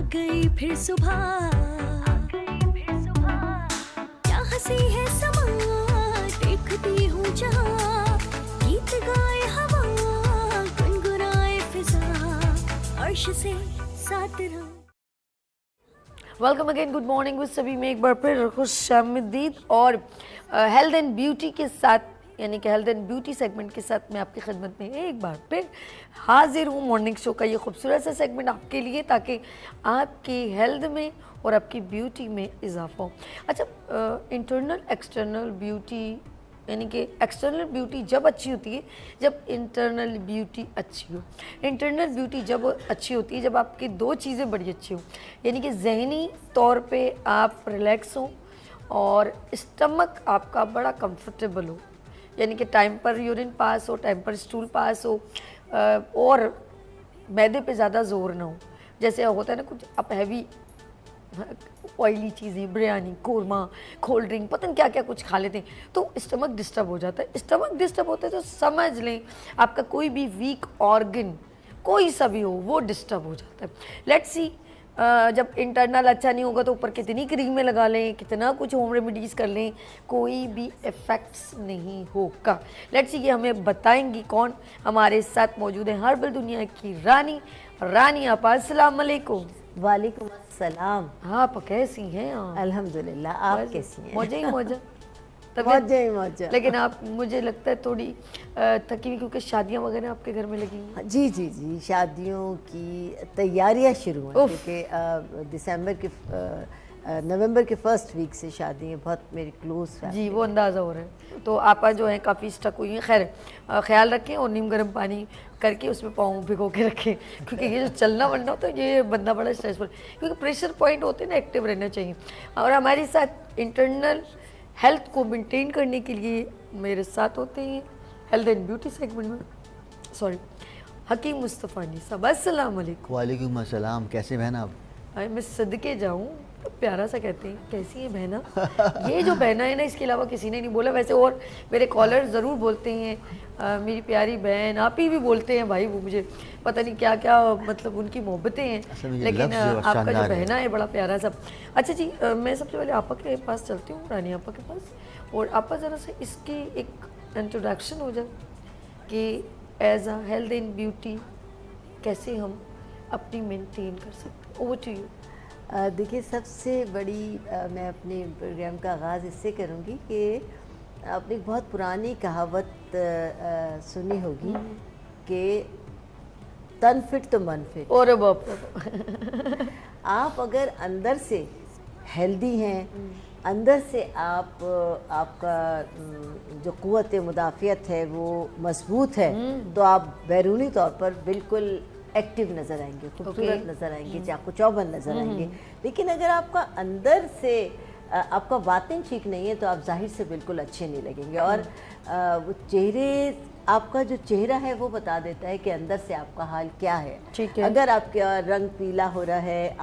गई फिर सुबह, क्या हंसी है समा, देखती हूँ जहाँ, गीत गाए हवा, गुनगुनाए फिजा, अर्श से साथ रहो। Welcome again, good morning with सभी में एक बार फिर खुश आमदीद। और हेल्थ एंड ब्यूटी के साथ, यानी कि हेल्थ एंड ब्यूटी सेगमेंट के साथ मैं आपकी खिदमत में एक बार फिर हाजिर हूँ। मॉर्निंग शो का ये खूबसूरत सा सेगमेंट आपके लिए, ताकि आपकी हेल्थ में और आपकी ब्यूटी में इजाफा हो। अच्छा, इंटरनल एक्सटर्नल ब्यूटी, यानी कि एक्सटर्नल ब्यूटी जब अच्छी होती है जब इंटरनल ब्यूटी अच्छी हो। इंटरनल ब्यूटी जब अच्छी होती है जब आपकी दो चीज़ें बड़ी अच्छी हो, यानी कि जहनी तौर पे आप रिलैक्स हो और स्टमक आपका बड़ा कंफर्टेबल हो, यानी कि टाइम पर यूरिन पास हो, टाइम पर स्टूल पास हो, और मैदे पे ज़्यादा जोर ना हो। जैसे होता है ना, कुछ आप हैवी ऑयली चीज़ें, बिरयानी, कोरमा, कोल्ड ड्रिंक, पता नहीं क्या क्या कुछ खा लेते हैं, तो स्टमक डिस्टर्ब हो जाता है। स्टमक डिस्टर्ब होता है तो समझ लें आपका कोई भी वीक ऑर्गन, कोई सा भी हो, वो डिस्टर्ब हो जाता है। लेट्स सी, जब इंटरनल अच्छा नहीं होगा तो ऊपर कितनी क्रीमें लगा लें, कितना कुछ होम रेमेडीज़ कर लें, कोई भी इफ़ेक्ट्स नहीं होगा। लेट्स सी, ये हमें बताएंगी कौन। हमारे साथ मौजूद है हर्बल दुनिया की रानी आपा। अस्सलाम वालेकुम। वालेकुम अस्सलाम। आप कैसी हैं आप? अल्हम्दुलिल्लाह, आप कैसी हैं? मौजे ही मौजा। मौजे ही मौजा। लेकिन आप, मुझे लगता है थोड़ी थकी हुई, क्योंकि शादियां वगैरह आपके घर में लगी हैं। जी जी जी, शादियों की तैयारियां शुरू हैं, क्योंकि दिसंबर के नवंबर के फर्स्ट वीक से शादी है, बहुत मेरी क्लोज फैमिली। जी, वो अंदाज़ा हो रहा है। तो आपा जो है काफ़ी स्टक हुई हैं। खैर, ख्याल रखें और नीम गर्म पानी करके उसमें पाँव भिगो के रखें, क्योंकि ये जो चलना वलना होता है ये बंदा बड़ा स्ट्रेसफुल, क्योंकि प्रेशर पॉइंट होते हैं ना, एक्टिव रहना चाहिए। और हमारे साथ इंटरनल हेल्थ को मेंटेन करने के लिए मेरे साथ होते हैं हेल्थ एंड ब्यूटी सेगमेंट में, सॉरी, हकीम मुस्तफ़ानी साहब। अस्सलाम वालेकुम। वालेकुम अस्सलाम। कैसे बहन आप? मैं सदके जाऊँ, तो प्यारा सा कहते हैं, कैसी है बहना। ये जो बहना है ना, इसके अलावा किसी ने नहीं बोला वैसे, और मेरे कॉलर ज़रूर बोलते हैं मेरी प्यारी बहन। आप ही भी बोलते हैं भाई, वो मुझे पता नहीं क्या क्या, मतलब उनकी मोहब्बतें हैं, लेकिन आपका जो बहना है बड़ा प्यारा सा। अच्छा जी, मैं सबसे पहले आपा के पास चलती हूँ, रानी आपा के पास, और आपा ज़रा से इसकी एक इंट्रोडक्शन हो जाए कि as a health and beauty कैसे हम अपनी मेंटेन कर सकते हैं। Over to you. देखिए, सबसे बड़ी मैं अपने प्रोग्राम का आगाज़ इससे करूँगी कि आपने एक बहुत पुरानी कहावत सुनी होगी कि तन फिट तो मन फिट। और बाप आप अगर अंदर से हेल्दी हैं, अंदर से आप आपका जो क़ुव्वत मुदाफ़ियत है वो मजबूत है, तो आप बैरूनी तौर पर बिल्कुल एक्टिव नज़र आएंगे, खूबसूरत नज़र आएंगे, चाकू चौबंद नज़र आएंगे। लेकिन अगर आपका अंदर से आपका बातिन ठीक नहीं है तो आप ज़ाहिर से बिल्कुल अच्छे नहीं लगेंगे। और वो चेहरे, आपका जो चेहरा है वो बता देता है कि अंदर से आपका हाल क्या है। ठीक है। अगर आपका रंग पीला हो रहा है,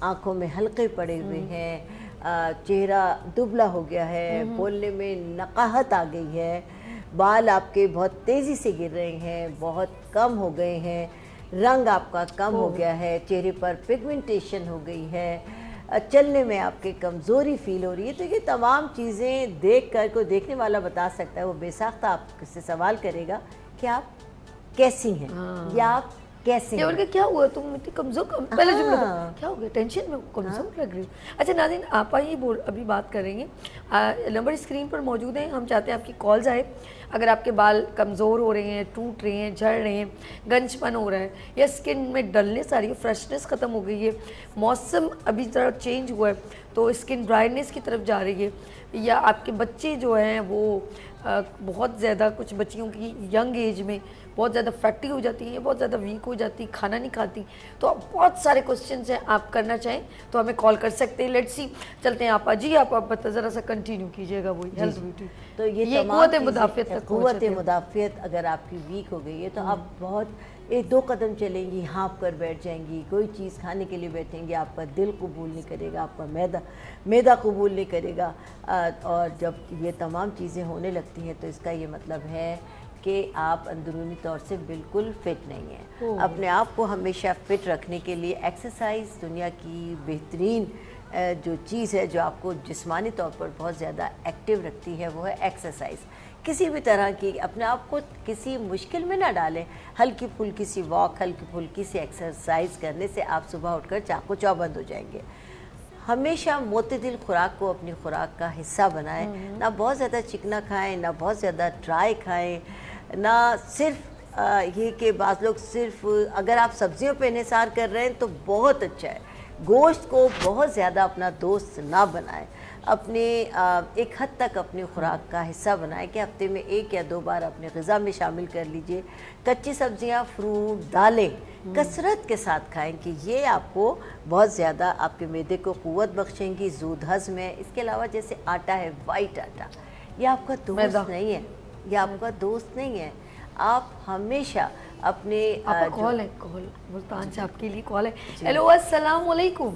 आँखों में हल्के पड़े हुए हैं, चेहरा दुबला हो गया है, बोलने में नकाहत आ गई है, बाल आपके बहुत तेज़ी से गिर रहे हैं, बहुत कम हो गए हैं, रंग आपका कम हो गया है, चेहरे पर पिगमेंटेशन हो गई है, चलने में आपके कमज़ोरी फील हो रही है, तो ये तमाम चीज़ें देख कर कोई देखने वाला बता सकता है। वो बेसाख्ता आपसे सवाल करेगा कि आप कैसी हैं, या आप कैसे ये बोल क्या हुआ, तुम इतनी कमज़ोर पहले जुमला क्या हो गया, टेंशन में कमज़ोर लग रही हो। अच्छा नाज़रीन, आपा ही अभी बात करेंगे, नंबर स्क्रीन पर मौजूद है, हम चाहते हैं आपकी कॉल्स आए। अगर आपके बाल कमज़ोर हो रहे हैं, टूट रहे हैं, झड़ रहे हैं, गंजपन हो रहा है, या स्किन में डलनेस आ रही है, फ्रेशनेस ख़त्म हो गई है, मौसम अभी ज़रा चेंज हुआ है तो स्किन ड्राइनेस की तरफ जा रही है, या आपके बच्चे जो हैं वो बहुत ज़्यादा, कुछ बच्चियों की यंग एज में बहुत ज़्यादा फैटी हो जाती हैं, बहुत ज़्यादा वीक हो जाती, खाना नहीं खाती, तो आप बहुत सारे क्वेश्चंस हैं, आप करना चाहें तो हमें कॉल कर सकते हैं। लेट्स सी, चलते हैं आपा जी, आप बता ज़रा सा कंटिन्यू कीजिएगा वही हेल्थ ब्यूटी। तो ये क़ुव्वत मुदाफ़ियत तक क़ुव्वत मुदाफ़ियत अगर आपकी वीक हो गई है तो आप बहुत एक दो कदम चलेंगी, हाँप कर बैठ जाएंगी, कोई चीज़ खाने के लिए बैठेंगी, आपका दिल कबूल नहीं करेगा, आपका मैदा कबूल नहीं करेगा। और जब ये तमाम चीज़ें होने लगती हैं तो इसका ये मतलब है کہ آپ اندرونی طور سے بالکل فٹ نہیں ہیں. اپنے آپ کو ہمیشہ فٹ رکھنے کے لیے ایکسرسائز دنیا کی بہترین جو چیز ہے جو آپ کو جسمانی طور پر بہت زیادہ ایکٹیو رکھتی ہے وہ ہے ایکسرسائز. کسی بھی طرح کی اپنے آپ کو کسی مشکل میں نہ ڈالیں. ہلکی پھلکی سی واک، ہلکی پھلکی سی ایکسرسائز کرنے سے آپ صبح اٹھ کر چاقو چوبند ہو جائیں گے. ہمیشہ معتدل خوراک کو اپنی خوراک کا حصہ بنائیں. نہ بہت زیادہ چکنا کھائیں، نہ بہت زیادہ ڈرائی کھائیں، نہ صرف یہ کہ بعض لوگ صرف اگر آپ سبزیوں پہ انحصار کر رہے ہیں تو بہت اچھا ہے. گوشت کو بہت زیادہ اپنا دوست نہ بنائیں. اپنے ایک حد تک اپنی خوراک کا حصہ بنائیں کہ ہفتے میں 1 یا 2 بار اپنے غذا میں شامل کر لیجئے. کچی سبزیاں، فروٹ، دالیں کثرت کے ساتھ کھائیں کہ یہ آپ کو بہت زیادہ آپ کے معدے کو قوت بخشیں گی. زود ہضم ہے. اس کے علاوہ جیسے آٹا ہے، وائٹ آٹا، یہ آپ کا دوست نہیں ہے. یہ آپ کا دوست نہیں ہے. آپ ہمیشہ اپنے آپ کا کال ہے، کال ملتان سے آپ کے لیے کال ہے. ہیلو السلام علیکم.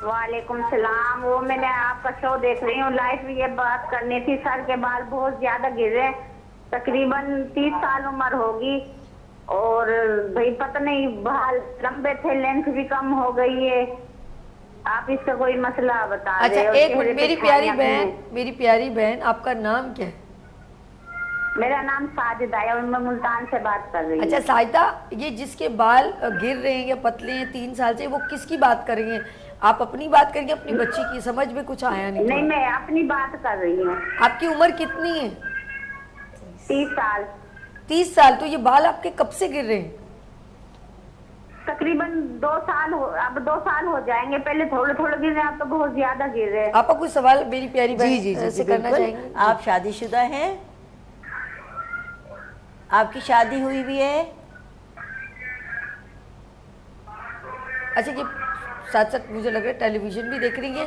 وعلیکم السلام. وہ میں نے آپ کا شو دیکھ رہی ہوں لائف. یہ بات کرنی تھی، سر کے بال بہت زیادہ گرے، تقریباً 30 سال عمر ہوگی، اور بھائی پتہ نہیں بال لمبے تھے، لینتھ بھی کم ہو گئی ہے. آپ اس کا کوئی مسئلہ بتا اچھا دیں. ایک منٹ، میری پیاری بہن آپ کا نام کیا ہے؟ میرا نام ساجدہ ہے اور میں ملتان سے بات کر رہی ہوں. اچھا ساجدہ، یہ جس کے بال گر رہے ہیں یا پتلے ہیں 3 سال سے، وہ کس کی بات کر رہی ہیں؟ آپ اپنی بات کریں گے اپنی بچی کی؟ سمجھ میں کچھ آیا نہیں. نہیں، میں اپنی بات کر رہی ہوں. آپ کی عمر کتنی ہے؟ 30 سال. 30 سال. تو یہ بال آپ کے کب سے گر رہے ہیں؟ تقریباً 2 سال اب 2 سال ہو جائیں گے. پہلے تھوڑے تھوڑے گر رہے ہیں، اب تو بہت زیادہ گر رہے ہیں. آپ کا کوئی سوال میری پیاری جی جی بہن جی سے کرنا بالکل. چاہیں گے؟ آپ شادی شدہ ہیں؟ آپ کی شادی ہوئی بھی ہے؟ اچھا یہ ساتھ ساتھ مجھے لگ رہا ہے ٹیلی ویژن بھی دیکھ رہی ہیں.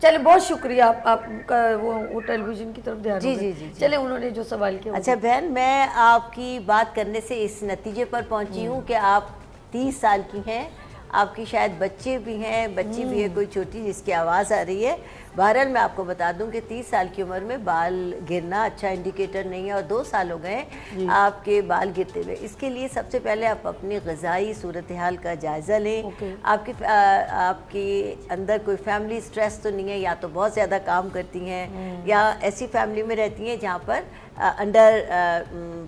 چلے بہت شکریہ آپ کا وہ ٹیلی ویژن کی طرف دھیان. جی. چلے انہوں نے جو سوال کیا. اچھا بہن، میں آپ کی بات کرنے سے اس نتیجے پر پہنچی ہوں کہ آپ 30 سال کی ہیں. آپ کی شاید بچے بھی ہیں، بچی بھی ہے کوئی چھوٹی جس کی آواز آ رہی ہے. بہرحال میں آپ کو بتا دوں کہ 30 سال کی عمر میں بال گرنا اچھا انڈیکیٹر نہیں ہے، اور 2 سال ہو گئے آپ کے بال گرتے ہوئے. اس کے لیے سب سے پہلے آپ اپنی غذائی صورتحال کا جائزہ لیں. آپ کے اندر کوئی فیملی سٹریس تو نہیں ہے، یا تو بہت زیادہ کام کرتی ہیں یا ایسی فیملی میں رہتی ہیں جہاں پر انڈر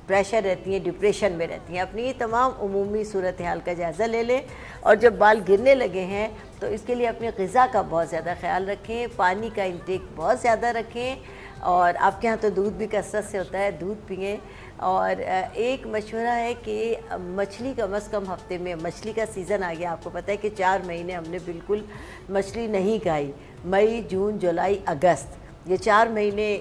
پریشر رہتی ہیں، ڈپریشن میں رہتی ہیں. اپنی تمام عمومی صورتحال کا جائزہ لے لیں. اور جب بال گرنے لگے ہیں تو اس کے لیے اپنی غذا کا بہت زیادہ خیال رکھیں. پانی کا انٹیک بہت زیادہ رکھیں. اور آپ کے ہاں تو دودھ بھی کثرت سے ہوتا ہے، دودھ پئیں. اور ایک مشورہ ہے کہ مچھلی کم از کم ہفتے میں، مچھلی کا سیزن آ گیا، آپ کو پتہ ہے کہ 4 مہینے ہم نے بالکل مچھلی نہیں کھائی. مئی، جون، جولائی، اگست، یہ 4 مہینے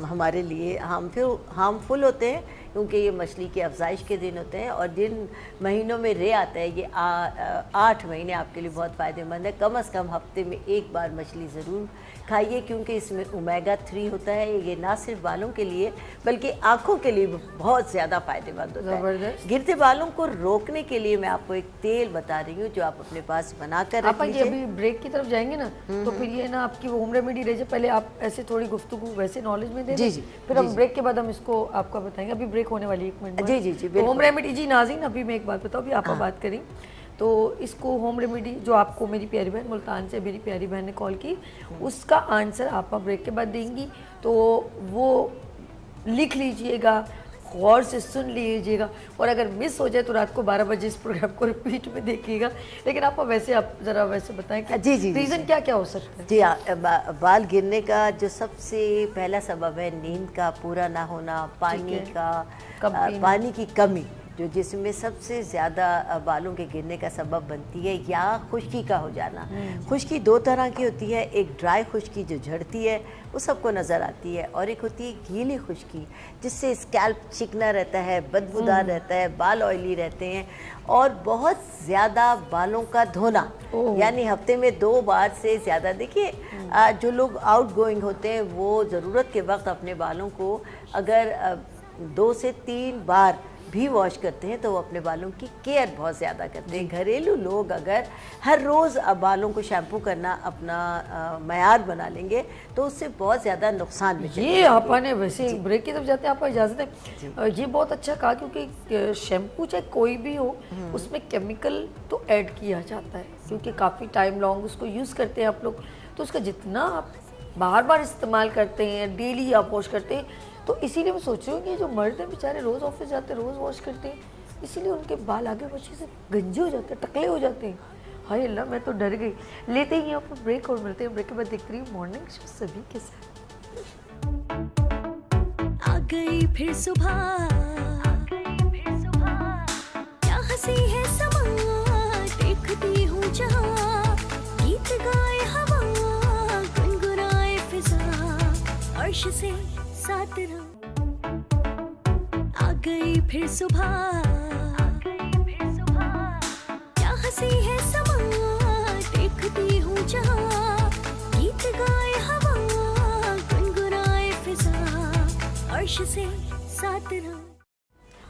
ہمارے لیے ہارمفل ہوتے ہیں، کیونکہ یہ مچھلی کی افزائش کے دن ہوتے ہیں. اور جن مہینوں میں رے آتا ہے، یہ 8 مہینے آپ کے لیے بہت فائدہ مند ہے. کم از کم ہفتے میں 1 بار مچھلی ضرور کھائیے، کیونکہ اس میں اومیگا 3 ہوتا ہے. یہ نہ صرف بالوں کے لیے بلکہ آنکھوں کے لیے بہت زیادہ فائدہ مند ہوتا ہے. گرتے بالوں کو روکنے کے لیے میں آپ کو ایک تیل بتا رہی ہوں جو آپ اپنے پاس بنا کر رکھ لیجیے. ابھی بریک کی طرف جائیں گے نا تو پھر یہ نا آپ کی وہ ہوم ریمیڈی رہ جائے. پہلے آپ ایسے تھوڑی گفتگو ویسے نالج میں دے دیں، پھر ہم بریک کے بعد ہم اس کو آپ کا بتائیں گے. ابھی بریک ہونے والی 1 منٹ. جی ہوم ریمیڈی. جی ناظرین، ابھی میں ایک بات بتاؤں، ابھی آپ بات کریں تو اس کو ہوم ریمیڈی جو آپ کو میری پیاری بہن ملتان سے میری پیاری بہن نے کال کی، اس کا آنسر آپ بریک کے بعد دیں گی. تو وہ لکھ لیجئے گا، غور سے سن لیجئے گا، اور اگر مس ہو جائے تو رات کو 12 بجے اس پروگرام کو ریپیٹ میں دیکھیے گا. لیکن آپ ویسے آپ ذرا ویسے بتائیں کہ ریزن کیا کیا ہو سکتا ہے. جی بال گرنے کا جو سب سے پہلا سبب ہے نیند کا پورا نہ ہونا، پانی کی کمی، جو جسم میں سب سے زیادہ بالوں کے گرنے کا سبب بنتی ہے، یا خشکی کا ہو جانا. خشکی 2 طرح کی ہوتی ہے. ایک ڈرائی خشکی جو جھڑتی ہے، وہ سب کو نظر آتی ہے، اور ایک ہوتی ہے گیلی خشکی جس سے اسکیلپ چکنا رہتا ہے، بدبودار رہتا ہے، بال آئلی رہتے ہیں. اور بہت زیادہ بالوں کا دھونا، یعنی ہفتے میں 2 بار سے زیادہ. دیکھیے جو لوگ آؤٹ گوئنگ ہوتے ہیں وہ ضرورت کے وقت اپنے بالوں کو اگر 2 سے 3 بار بھی واش کرتے ہیں تو وہ اپنے بالوں کی کیئر بہت زیادہ کرتے ہیں. گھریلو لوگ اگر ہر روز بالوں کو شیمپو کرنا اپنا معیار بنا لیں گے تو اس سے بہت زیادہ نقصان بھی. یہ آپا نے ویسے بریک کی طرف جاتے ہیں, آپ اجازت ہے, یہ بہت اچھا کہا کیونکہ شیمپو چاہے کوئی بھی ہو اس میں کیمیکل تو ایڈ کیا جاتا ہے کیونکہ کافی ٹائم لانگ اس کو یوز کرتے ہیں آپ لوگ, تو اس کا جتنا آپ بار بار استعمال کرتے ہیں, ڈیلی آپ واش کرتے ہیں, تو اسی لیے میں سوچ رہی ہوں کہ جو مرد ہیں بیچارے روز آفس جاتے ہیں, روز واش کرتے ہیں, اسی لیے ان کے بال آگے پیچھے سے گنجے ہو جاتے ہیں, ٹکلے ہو جاتے ہیں. ہائے اللہ, میں تو ڈر گئی. لیتے ہی آپ بریک اور ملتے ہیں, بریک کے بعد دیکھتے رہی مارننگ شو سبھی کے ساتھ. آ گئی پھر صبح, کیا ہنسی ہے سما, دیکھتی ہوں جہاں, گیت گائے ہوا, گنگنائے فضا, عرش سے ساتھ رہا. آ گئی پھر صبح, کیا ہنسی ہے سما, دیکھتی ہوں جہاں, گیت گائے ہوا, گنگنائے فضا, عرش سے ساتھ رہا.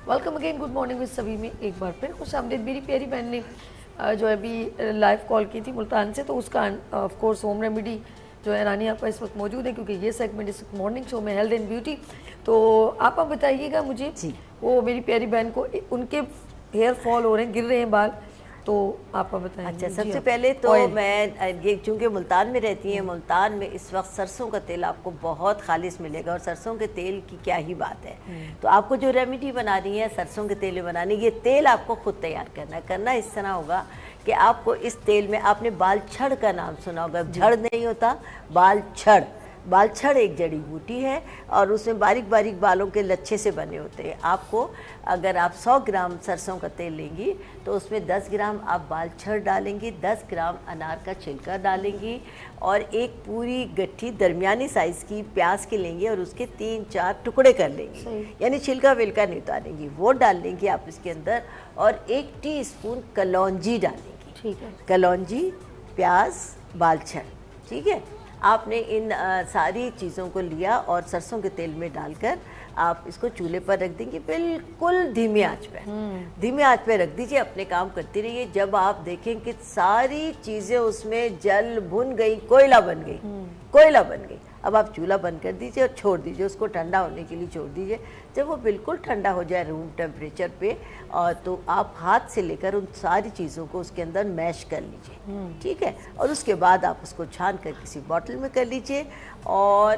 Welcome again, good morning with سبھی میں ایک بار پھر خوش آمدید. میری پیاری بہن نے جو ابھی لائیو کال کی تھی ملتان سے, تو اس کا آف کورس ہوم ریمیڈی جو ہے رانی آپا اس وقت موجود ہے کیونکہ یہ سیگمنٹ اس وقت مارننگ شو میں ہیلتھ اینڈ بیوٹی. تو آپا بتائیے گا مجھے, وہ میری پیاری بہن کو ان کے ہیئر فال ہو رہے ہیں, گر رہے ہیں بال, تو آپا بتائیں. اچھا, سب سے پہلے تو میں یہ چونکہ ملتان میں رہتی ہیں, ملتان میں اس وقت سرسوں کا تیل آپ کو بہت خالص ملے گا, اور سرسوں کے تیل کی کیا ہی بات ہے. تو آپ کو جو ریمیڈی بنانی ہے سرسوں کے تیل میں بنانی, یہ تیل آپ کو خود تیار کرنا ہے. کرنا اس طرح ہوگا کہ آپ کو اس تیل میں, آپ نے بال چھڑ کا نام سنا ہوگا, جھڑ نہیں ہوتا, بال چھڑ. بال چھڑ ایک جڑی بوٹی ہے اور اس میں باریک باریک بالوں کے لچھے سے بنے ہوتے ہیں. آپ کو اگر آپ 100 گرام سرسوں کا تیل لیں گی تو اس میں 10 گرام آپ بال چھڑ ڈالیں گی, 10 گرام انار کا چھلکا ڈالیں گی, اور ایک پوری گٹھی درمیانی سائز کی پیاز کی لیں گی اور اس کے 3-4 ٹکڑے کر لیں گی, یعنی چھلکا ولکا نہیں اتاریں گی, وہ ڈال لیں گی آپ اس کے اندر, اور 1 ٹی اسپون کلونجی ڈالیں گی. ٹھیک ہے, کلونجی, پیاز, بال چھڑ. ٹھیک ہے, آپ نے ان ساری چیزوں کو لیا اور سرسوں کے تیل میں ڈال کر آپ اس کو چولہے پر رکھ دیں گے, بالکل دھیمی آنچ پہ. دھیمی آنچ پہ رکھ دیجئے, اپنے کام کرتی رہیے. جب آپ دیکھیں کہ ساری چیزیں اس میں جل بھن گئی, کوئلہ بن گئی, کوئلہ بن گئی, اب آپ چولہا بند کر دیجئے اور چھوڑ دیجئے, اس کو ٹھنڈا ہونے کے لیے چھوڑ دیجئے. جب وہ بالکل ٹھنڈا ہو جائے روم ٹیمپریچر پہ, اور تو آپ ہاتھ سے لے کر ان ساری چیزوں کو اس کے اندر میش کر لیجئے. ٹھیک ہے, اور اس کے بعد آپ اس کو چھان کر کسی باٹل میں کر لیجئے, اور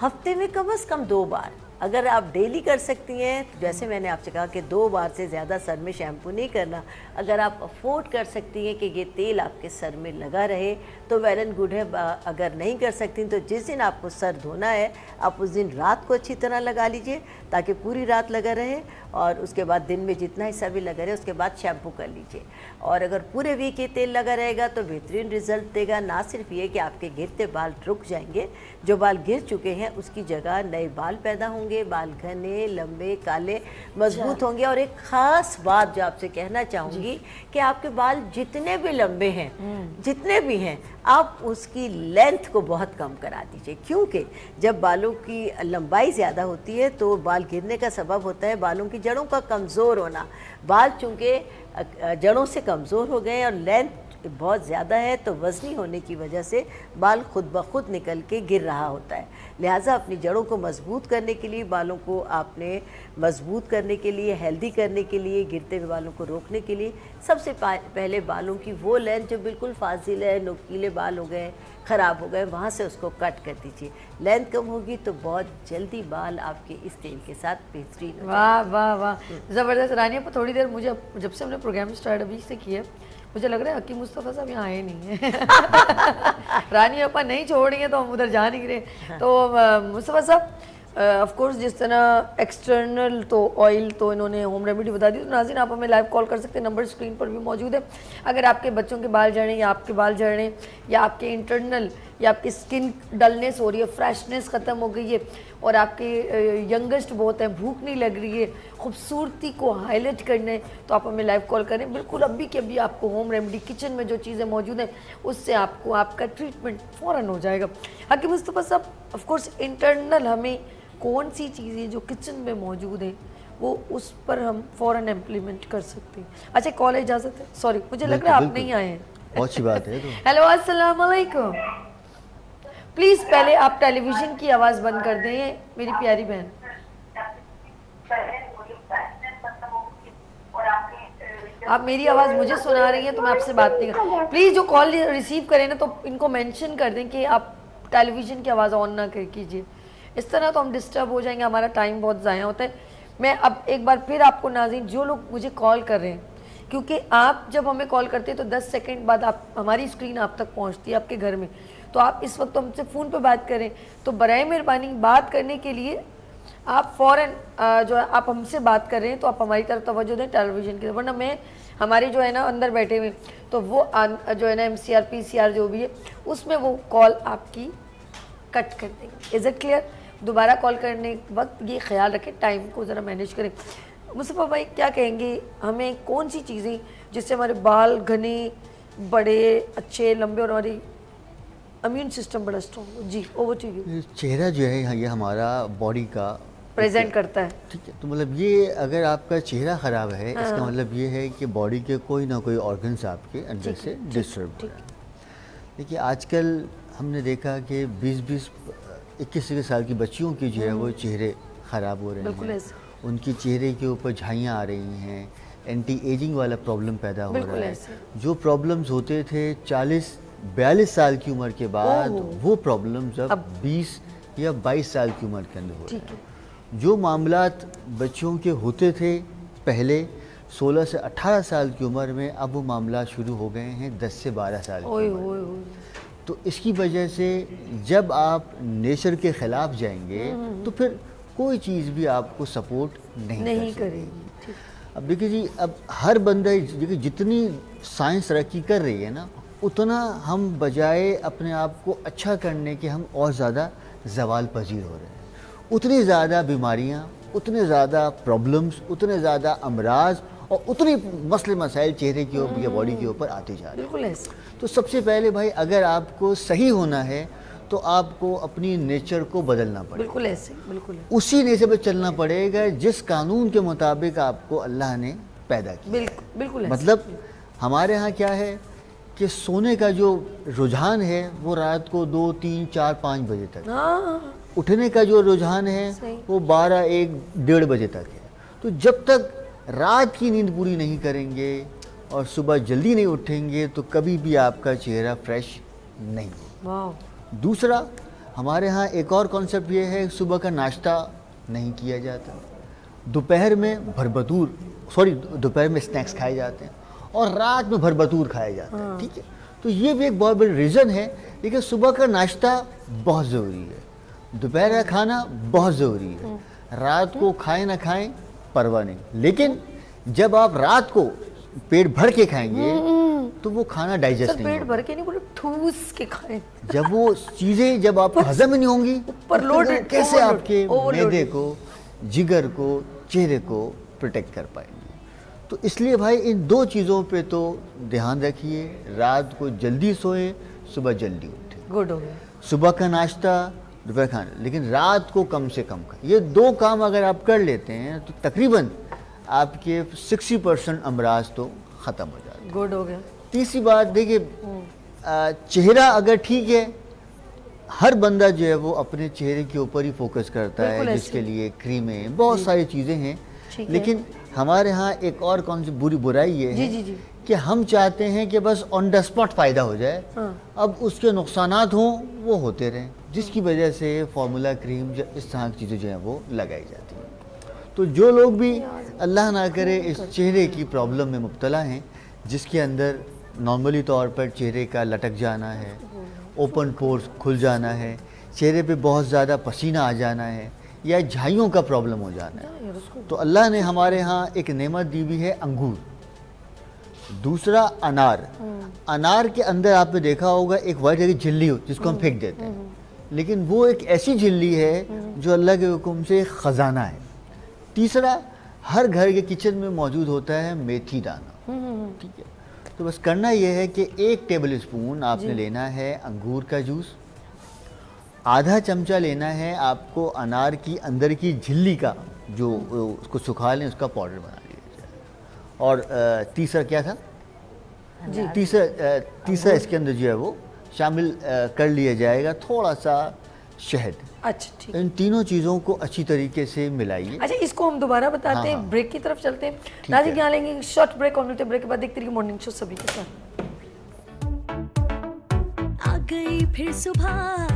ہفتے میں کم از کم 2 بار, اگر آپ ڈیلی کر سکتی ہیں تو جیسے میں نے آپ سے کہا کہ 2 بار سے زیادہ سر میں شیمپو نہیں کرنا. اگر آپ افورڈ کر سکتی ہیں کہ یہ تیل آپ کے سر میں لگا رہے تو ویل اینڈ گڈ ہے. اگر نہیں کر سکتی تو جس دن آپ کو سر دھونا ہے آپ اس دن رات کو اچھی طرح لگا لیجئے تاکہ پوری رات لگا رہے, اور اس کے بعد دن میں جتنا حصہ بھی لگا رہے اس کے بعد شیمپو کر لیجئے. اور اگر پورے ویک یہ تیل لگا رہے گا تو بہترین رزلٹ دے گا. نہ صرف یہ کہ آپ کے گرتے بال رک جائیں گے, جو بال گر چکے ہیں اس کی جگہ نئے بال پیدا ہوں گے, بال گھنے, لمبے, کالے, مضبوط ہوں گے. اور ایک خاص بات جو آپ سے کہنا چاہوں گی کہ آپ کے بال جتنے بھی لمبے ہیں, جتنے بھی ہیں, آپ اس کی لینتھ کو بہت کم کرا دیجئے, کیونکہ جب بالوں کی لمبائی زیادہ ہوتی ہے تو بال گرنے کا سبب ہوتا ہے بالوں کی جڑوں کا کمزور ہونا. بال چونکہ جڑوں سے کمزور ہو گئے اور لینتھ بہت زیادہ ہے تو وزنی ہونے کی وجہ سے بال خود بخود نکل کے گر رہا ہوتا ہے. لہٰذا اپنی جڑوں کو مضبوط کرنے کے لیے, بالوں کو آپ نے مضبوط کرنے کے لیے, ہیلدی کرنے کے لیے, گرتے ہوئے بالوں کو روکنے کے لیے سب سے پہلے بالوں کی وہ لینتھ جو بالکل فاضل ہے, نوکیلے بال ہو گئے, خراب ہو گئے, وہاں سے اس کو کٹ کر دیجیے. لینتھ کم ہوگی تو بہت جلدی بال آپ کے اس تیل کے ساتھ بہترین ہو جائیں گے. واہ واہ واہ, زبردست. رانی آپ تھوڑی دیر, مجھے جب سے ہم نے پروگرام اسٹارٹ ابھی سے کیا مجھے لگ رہا ہے حکیم مصطفیٰ صاحب یہاں آئے نہیں ہیں. رانی اپا نہیں چھوڑ رہی ہیں تو ہم ادھر جا نہیں رہے. تو مصطفیٰ صاحب آف کورس جس طرح ایکسٹرنل تو آئل تو انہوں نے ہوم ریمیڈی بتا دی, تو ناظرین آپ ہمیں لائیو کال کر سکتے ہیں, نمبر اسکرین پر بھی موجود ہے. اگر آپ کے بچوں کے بال جھڑ رہے ہیں یا آپ کے بال جھڑ رہے ہیں یا آپ کے انٹرنل یا آپ کی اسکن ڈلنیس ہو رہی ہے, فریشنس ختم ہو گئی ہے, اور آپ کے ینگسٹ بہت ہیں, بھوک نہیں لگ رہی ہے, خوبصورتی کو ہائی لائٹ کرنا ہے, تو آپ ہمیں لائیو کال کریں. بالکل ابھی کے ابھی آپ کو ہوم ریمیڈی کچن میں جو چیزیں موجود ہیں اس سے آپ کو آپ کا ٹریٹمنٹ فوراً ہو جائے گا. حکیم مصطفیٰ صاحب آف کورس انٹرنل ہمیں کون سی چیزیں جو کچن میں موجود ہیں वो उस पर हम फ़ौरन इम्प्लीमेंट कर सकते हैं। अच्छा, कॉल इजाज़त है, सॉरी मुझे लग रहा है आप नहीं आए हैं। बहुत अच्छी बात है। तो हेलो, अस्सलाम वालेकुम। प्लीज़ पहले आप टेलीविज़न की आवाज़ बंद कर दें मेरी प्यारी बहन। आप मेरी आवाज़ मुझे सुना रही हैं तो मैं आपसे बात नहीं कर। प्लीज़ जो कॉल रिसीव करें ना तो इनको मेंशन कर दें कि आप टेलीविज़न की आवाज़ ऑन ना कर कीजिए, इस तरह तो हम डिस्टर्ब हो जाएंगे, हमारा टाइम बहुत ज़ाया होता है। मैं अब एक बार फिर आपको नाज़रीन, जो लोग मुझे कॉल कर रहे हैं, क्योंकि आप जब हमें कॉल करते हैं तो 10 सेकंड बाद आप हमारी स्क्रीन आप तक पहुंचती है आपके घर में, तो आप इस वक्त हमसे फ़ोन पे बात करें तो बराए मेहरबानी बात करने के लिए आप फ़ौरन जो है आप हमसे बात कर रहे हैं तो आप हमारी तरफ तवज्जो दें टेलीविज़न की, वरना मैं हमारे जो है ना अंदर बैठे हुए तो वो जो है ना MCR PCR जो भी है उसमें वो कॉल आपकी कट कर देंगे। Is it clear? दोबारा कॉल करने के वक्त ये ख्याल रखें, टाइम को ज़रा मैनेज करें। मुस्तफ़ा भाई क्या कहेंगे, हमें कौन सी चीज़ें जिससे हमारे बाल घने, बड़े, अच्छे, लंबे और हमारी इम्यून सिस्टम बड़ा स्ट्रॉन्ग हो? जी, ओवर टू यू। चेहरा जो है ये हमारा बॉडी का प्रेजेंट करता है, ठीक है। तो मतलब ये अगर आपका चेहरा ख़राब है इसका मतलब ये है कि बॉडी के कोई ना कोई ऑर्गन्स आपके अंदर से डिस्टर्ब हो रहे हैं। देखिए आजकल हमने देखा कि 20-20, 21 साल की बच्चियों की जो है वो चेहरे ख़राब हो रहे बिल्कुल हैं, ऐसे। उनकी चेहरे के ऊपर झाइयाँ आ रही हैं, एंटी एजिंग वाला प्रॉब्लम पैदा हो बिल्कुल रहा है। ऐसे। जो प्रॉब्लम्स होते थे 40-42 साल की उम्र के बाद, वो प्रॉब्लम्स अब 20 या 22 साल की उम्र के अंदर हो रहे हैं। जो मामलात बच्चों के होते थे पहले 16 से 18 साल की उम्र में, अब वो मामला शुरू हो गए हैं 10 से 12 साल की ओए उम्र में। ओए ओए। तो इसकी वजह से जब आप नेचर के ख़िलाफ़ जाएंगे तो फिर कोई चीज़ भी आपको सपोर्ट नहीं नहीं कर करेगी। सकती। ठीक। अब देखिए जी, अब हर बंदा देखिए जितनी साइंस तरक्की कर रही है ना, उतना हम बजाय अपने आप को अच्छा करने के हम और ज़्यादा ज़वाल पजीर हो रहे हैं। उतनी ज़्यादा बीमारियाँ, उतने ज़्यादा प्रॉब्लम्स, उतने ज़्यादा अमराज और उतने मसले मसाइल चेहरे के ऊपर या बॉडी के ऊपर आते जा रहे हैं। बिल्कुल ऐसे। तो सबसे पहले भाई अगर आपको सही होना है तो आपको अपनी नेचर को बदलना पड़ेगा, बिल्कुल ऐसे, बिल्कुल उसी नेचर पे चलना पड़ेगा जिस कानून के मुताबिक आपको अल्लाह ने पैदा किया। बिल्कुल बिल्कुल ऐसे। मतलब हमारे यहाँ क्या है कि सोने का जो रुझान है वो रात को 2, 3, 4, 5 बजे तक, हाँ, उठने का जो रुझान है सही। वो 12, 1, 1:30 बजे तक है। तो जब तक रात की नींद पूरी नहीं करेंगे और सुबह जल्दी नहीं उठेंगे तो कभी भी आपका चेहरा फ्रेश नहीं होगा। वाह। दूसरा, हमारे यहाँ एक और कॉन्सेप्ट ये है, सुबह का नाश्ता नहीं किया जाता, दोपहर में दोपहर में स्नैक्स खाए जाते हैं और रात में भरबतूर खाया जाता है। ठीक है, तो ये भी एक बहुत बड़ी रीज़न है। लेकिन सुबह का नाश्ता बहुत ज़रूरी है, दोपहर का खाना बहुत ज़रूरी है, रात को खाएं ना खाएं परवाह नहीं, लेकिन जब आप रात को पेट भर के खाएंगे तो वो खाना डाइजेस्ट सर नहीं पेट होगा। भर के नहीं, बोले ठूस के खाएं। जब वो चीज़ें जब आप हजम ही नहीं होंगी ऊपर तो loaded, फिर कैसे overloaded, आपके overloaded। मैदे को, जिगर को, चेहरे को प्रोटेक्ट कर पाएंगे। तो इसलिए भाई इन दो चीज़ों पे तो ध्यान रखिए, रात को जल्दी सोएं, सुबह जल्दी उठें। गुड हो गया। सुबह का नाश्ता, दोपहर खाना, लेकिन रात को कम से कम खाएं। ये दो काम अगर आप कर लेते हैं तो तकरीबन आपके 60% अमराज तो ख़त्म हो जाते हैं। गुड हो गया। तीसरी बात देखिए, चेहरा अगर ठीक है, हर बंदा जो है वो अपने चेहरे के ऊपर ही फोकस करता है, बिल्कुल जिसके ऐसे। लिए क्रीमें, बहुत सारी चीज़ें हैं। ठीक है। लेकिन हमारे यहाँ एक और कौन सी बुराई ये जी, है जी, जी। कि हम चाहते हैं कि बस ऑन द स्पॉट फ़ायदा हो जाए, अब उसके नुकसानात हों वो होते रहें, जिसकी वजह से फार्मूला क्रीम इस तरह की चीज़ें जो हैं वो लगाई जाती हैं। तो जो लोग भी अल्लाह ना करे इस चेहरे की प्रॉब्लम में मुब्तला हैं, जिसके अंदर नॉर्मली तौर पर चेहरे का लटक जाना है, ओपन पोर्स खुल जाना है, चेहरे पे बहुत ज़्यादा पसीना आ जाना है या झाइयों का प्रॉब्लम हो जाना है, तो अल्लाह ने हमारे यहाँ एक नेमत दी हुई है अंगूर। दूसरा अनार। अनार के अंदर आपने देखा होगा एक वाइट जगह झिल्ली हो जिसको हम फेंक देते हैं, लेकिन वो एक ऐसी झिल्ली है जो अल्लाह के हुक्म से ख़जाना है। तीसरा, हर घर के किचन में मौजूद होता है मेथी दाना। ठीक है, तो बस करना यह है कि 1 टेबल स्पून आपने लेना है अंगूर का जूस, आधा चमचा लेना है आपको अनार की अंदर की झिल्ली का जो उसको सुखा लें, उसका पाउडर बना लिया जाए। और तीसरा क्या था जी, तीसरा इसके अंदर जो है वो शामिल कर लिया जाएगा थोड़ा सा शहद। अच्छा ठीक। इन तीनों चीज़ों को अच्छी तरीके से मिलाइए। अच्छा, इसको हम दोबारा बताते हैं, ब्रेक की तरफ चलते हैं। नाज़रीन यहाँ लेंगे शॉर्ट ब्रेक, और मिलते हैं ब्रेक के बाद। देखते रहिए मॉर्निंग शो सभी के साथ। आ गई फिर सुबह,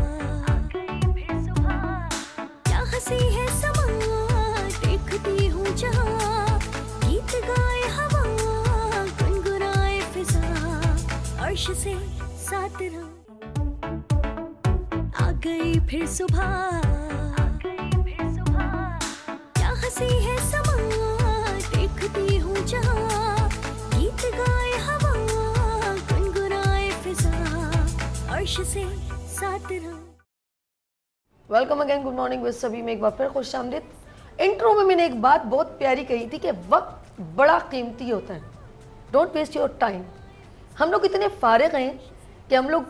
क्या हंसी है समा, देखती हूँ जहाँ, गीत गाए हवा, गुनगुनाए फिजा, अर्श से साथ रहो। आ गई फिर सुबह, क्या हंसी है समा, देखती हूँ जहाँ, गीत गाए हवा, गुनगुनाए फिजा, अर्श से साथ रहो। Welcome again, good morning with सभी में एक बार फिर खुश आमदीद। इंट्रो में मैंने एक बात बहुत प्यारी कही थी कि वक्त बड़ा कीमती होता है, डोंट वेस्ट योर टाइम। हम लोग इतने फारिग हैं कि हम लोग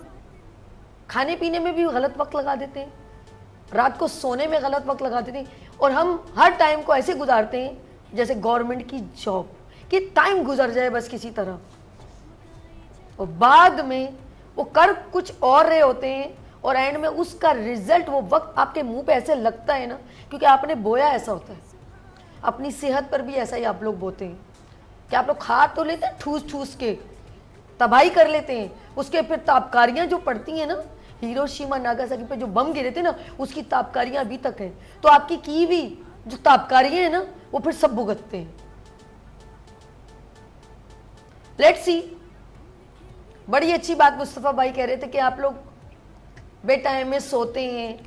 खाने पीने में भी गलत वक्त लगा देते हैं, रात को सोने में गलत वक्त लगा देते हैं, और हम हर टाइम को ऐसे गुजारते हैं जैसे गवर्नमेंट की जॉब कि टाइम गुजर जाए बस किसी तरह, और बाद में वो कर कुछ और रहे होते हैं, और एंड में उसका रिजल्ट वो वक्त आपके मुंह पे ऐसे लगता है ना, क्योंकि आपने बोया ऐसा होता है। अपनी सेहत पर भी ऐसा ही आप लोग बोते हैं कि आप लोग खा तो लेते हैं ठूस ठूस के, तबाही कर लेते हैं, उसके फिर ताबकारियाँ जो पड़ती हैं ना, हिरोशिमा नागासाकी पे जो बम गिरे थे ना, उसकी ताबकारियाँ अभी तक हैं। तो आपकी की हुई जो ताबकारियाँ हैं ना, वो फिर सब भुगतते हैं। लेट्स सी, बड़ी अच्छी बात मुस्तफ़ा भाई कह रहे थे कि आप लोग बेटाइम में सोते हैं,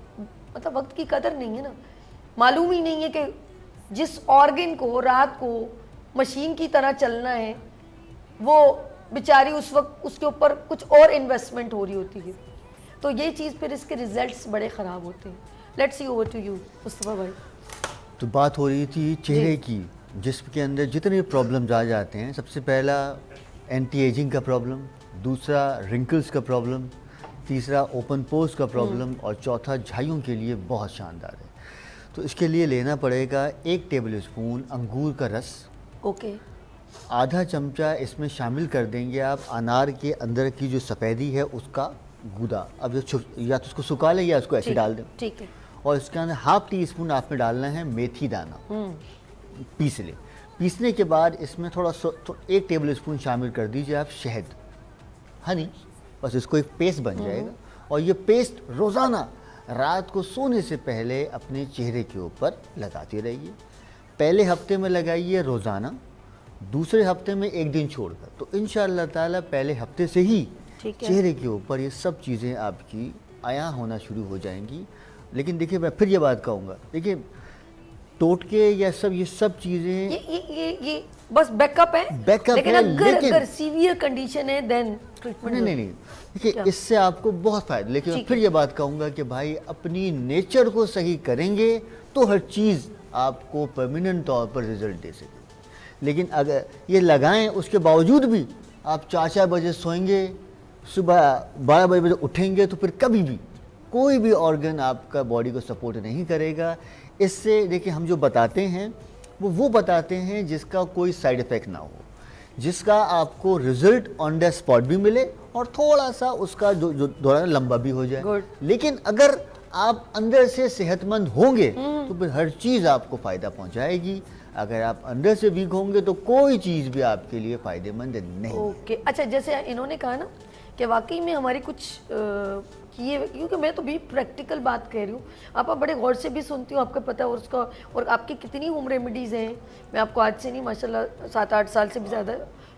मतलब वक्त की कदर नहीं है ना, मालूम ही नहीं है कि जिस ऑर्गन को रात को मशीन की तरह चलना है, वो बेचारी उस वक्त उसके ऊपर कुछ और इन्वेस्टमेंट हो रही होती है। तो ये चीज़ फिर इसके रिजल्ट्स बड़े ख़राब होते हैं। Let's see, over to you Mustafa भाई। तो बात हो रही थी चेहरे की, जिसके अंदर जितने प्रॉब्लम्स आ जाते हैं। सबसे पहला एंटी एजिंग का प्रॉब्लम, दूसरा रिंकल्स का प्रॉब्लम, तीसरा ओपन पोर्स का प्रॉब्लम, और चौथा झाइयों के लिए बहुत शानदार है। तो इसके लिए लेना पड़ेगा 1 टेबल स्पून अंगूर का रस, ओके, आधा चमचा इसमें शामिल कर देंगे आप अनार के अंदर की जो सफ़ेदी है उसका गूदा। अब या तो उसको सुखा लें या उसको ऐसे डाल दें, ठीक है। और इसके अंदर ½ टी स्पून आपने डालना है मेथी दाना, पीस लें। पीसने के बाद इसमें थोड़ा 1 टेबल स्पून शामिल कर दीजिए आप शहद, हनी, बस इसको एक पेस्ट बन जाएगा। और ये पेस्ट रोज़ाना रात को सोने से पहले अपने चेहरे के ऊपर लगाते रहिए। पहले हफ्ते में लगाइए रोज़ाना, दूसरे हफ्ते में 1 दिन छोड़कर, तो इंशाअल्लाह ताला पहले हफ्ते से ही चेहरे के ऊपर ये सब चीज़ें आपकी आया होना शुरू हो जाएंगी। लेकिन देखिए, मैं फिर ये बात कहूँगा, देखिए टोटके या ये सब चीज़ें ये बस बैकअप है, बैकअप लेकिन है, अगर सीवियर कंडीशन है देन ट्रीटमेंट नहीं, देखिए इससे आपको बहुत फ़ायदा। लेकिन मैं फिर ये बात कहूँगा कि भाई अपनी नेचर को सही करेंगे तो हर चीज़ आपको परमानेंट तौर पर रिजल्ट दे सकेगी। लेकिन अगर ये लगाएं, उसके बावजूद भी आप 4 बजे सोएंगे, सुबह 12 बजे उठेंगे, तो फिर कभी भी कोई भी ऑर्गन आपका बॉडी को सपोर्ट नहीं करेगा। इससे देखिए, हम जो बताते हैं वो बताते हैं जिसका कोई साइड इफ़ेक्ट ना हो, जिसका आपको रिजल्ट ऑन द स्पॉट भी मिले, और थोड़ा सा उसका जो दौरान लंबा भी हो जाए। लेकिन अगर आप अंदर से सेहतमंद होंगे तो फिर हर चीज़ आपको फ़ायदा पहुंचाएगी। अगर आप अंदर से वीक होंगे तो कोई चीज़ भी आपके लिए फ़ायदेमंद नहीं। ओके, अच्छा, जैसे इन्होंने कहा ना कि वाकई में हमारी कुछ किए, क्योंकि मैं तो भी प्रैक्टिकल बात कह रही हूँ, आप बड़े गौर से भी सुनती हूँ, आपको पता है और उसका, और आपकी कितनी होम रेमेडीज़ हैं। मैं आपको आज से नहीं, माशाल्लाह 7-8 साल से भी ज़्यादा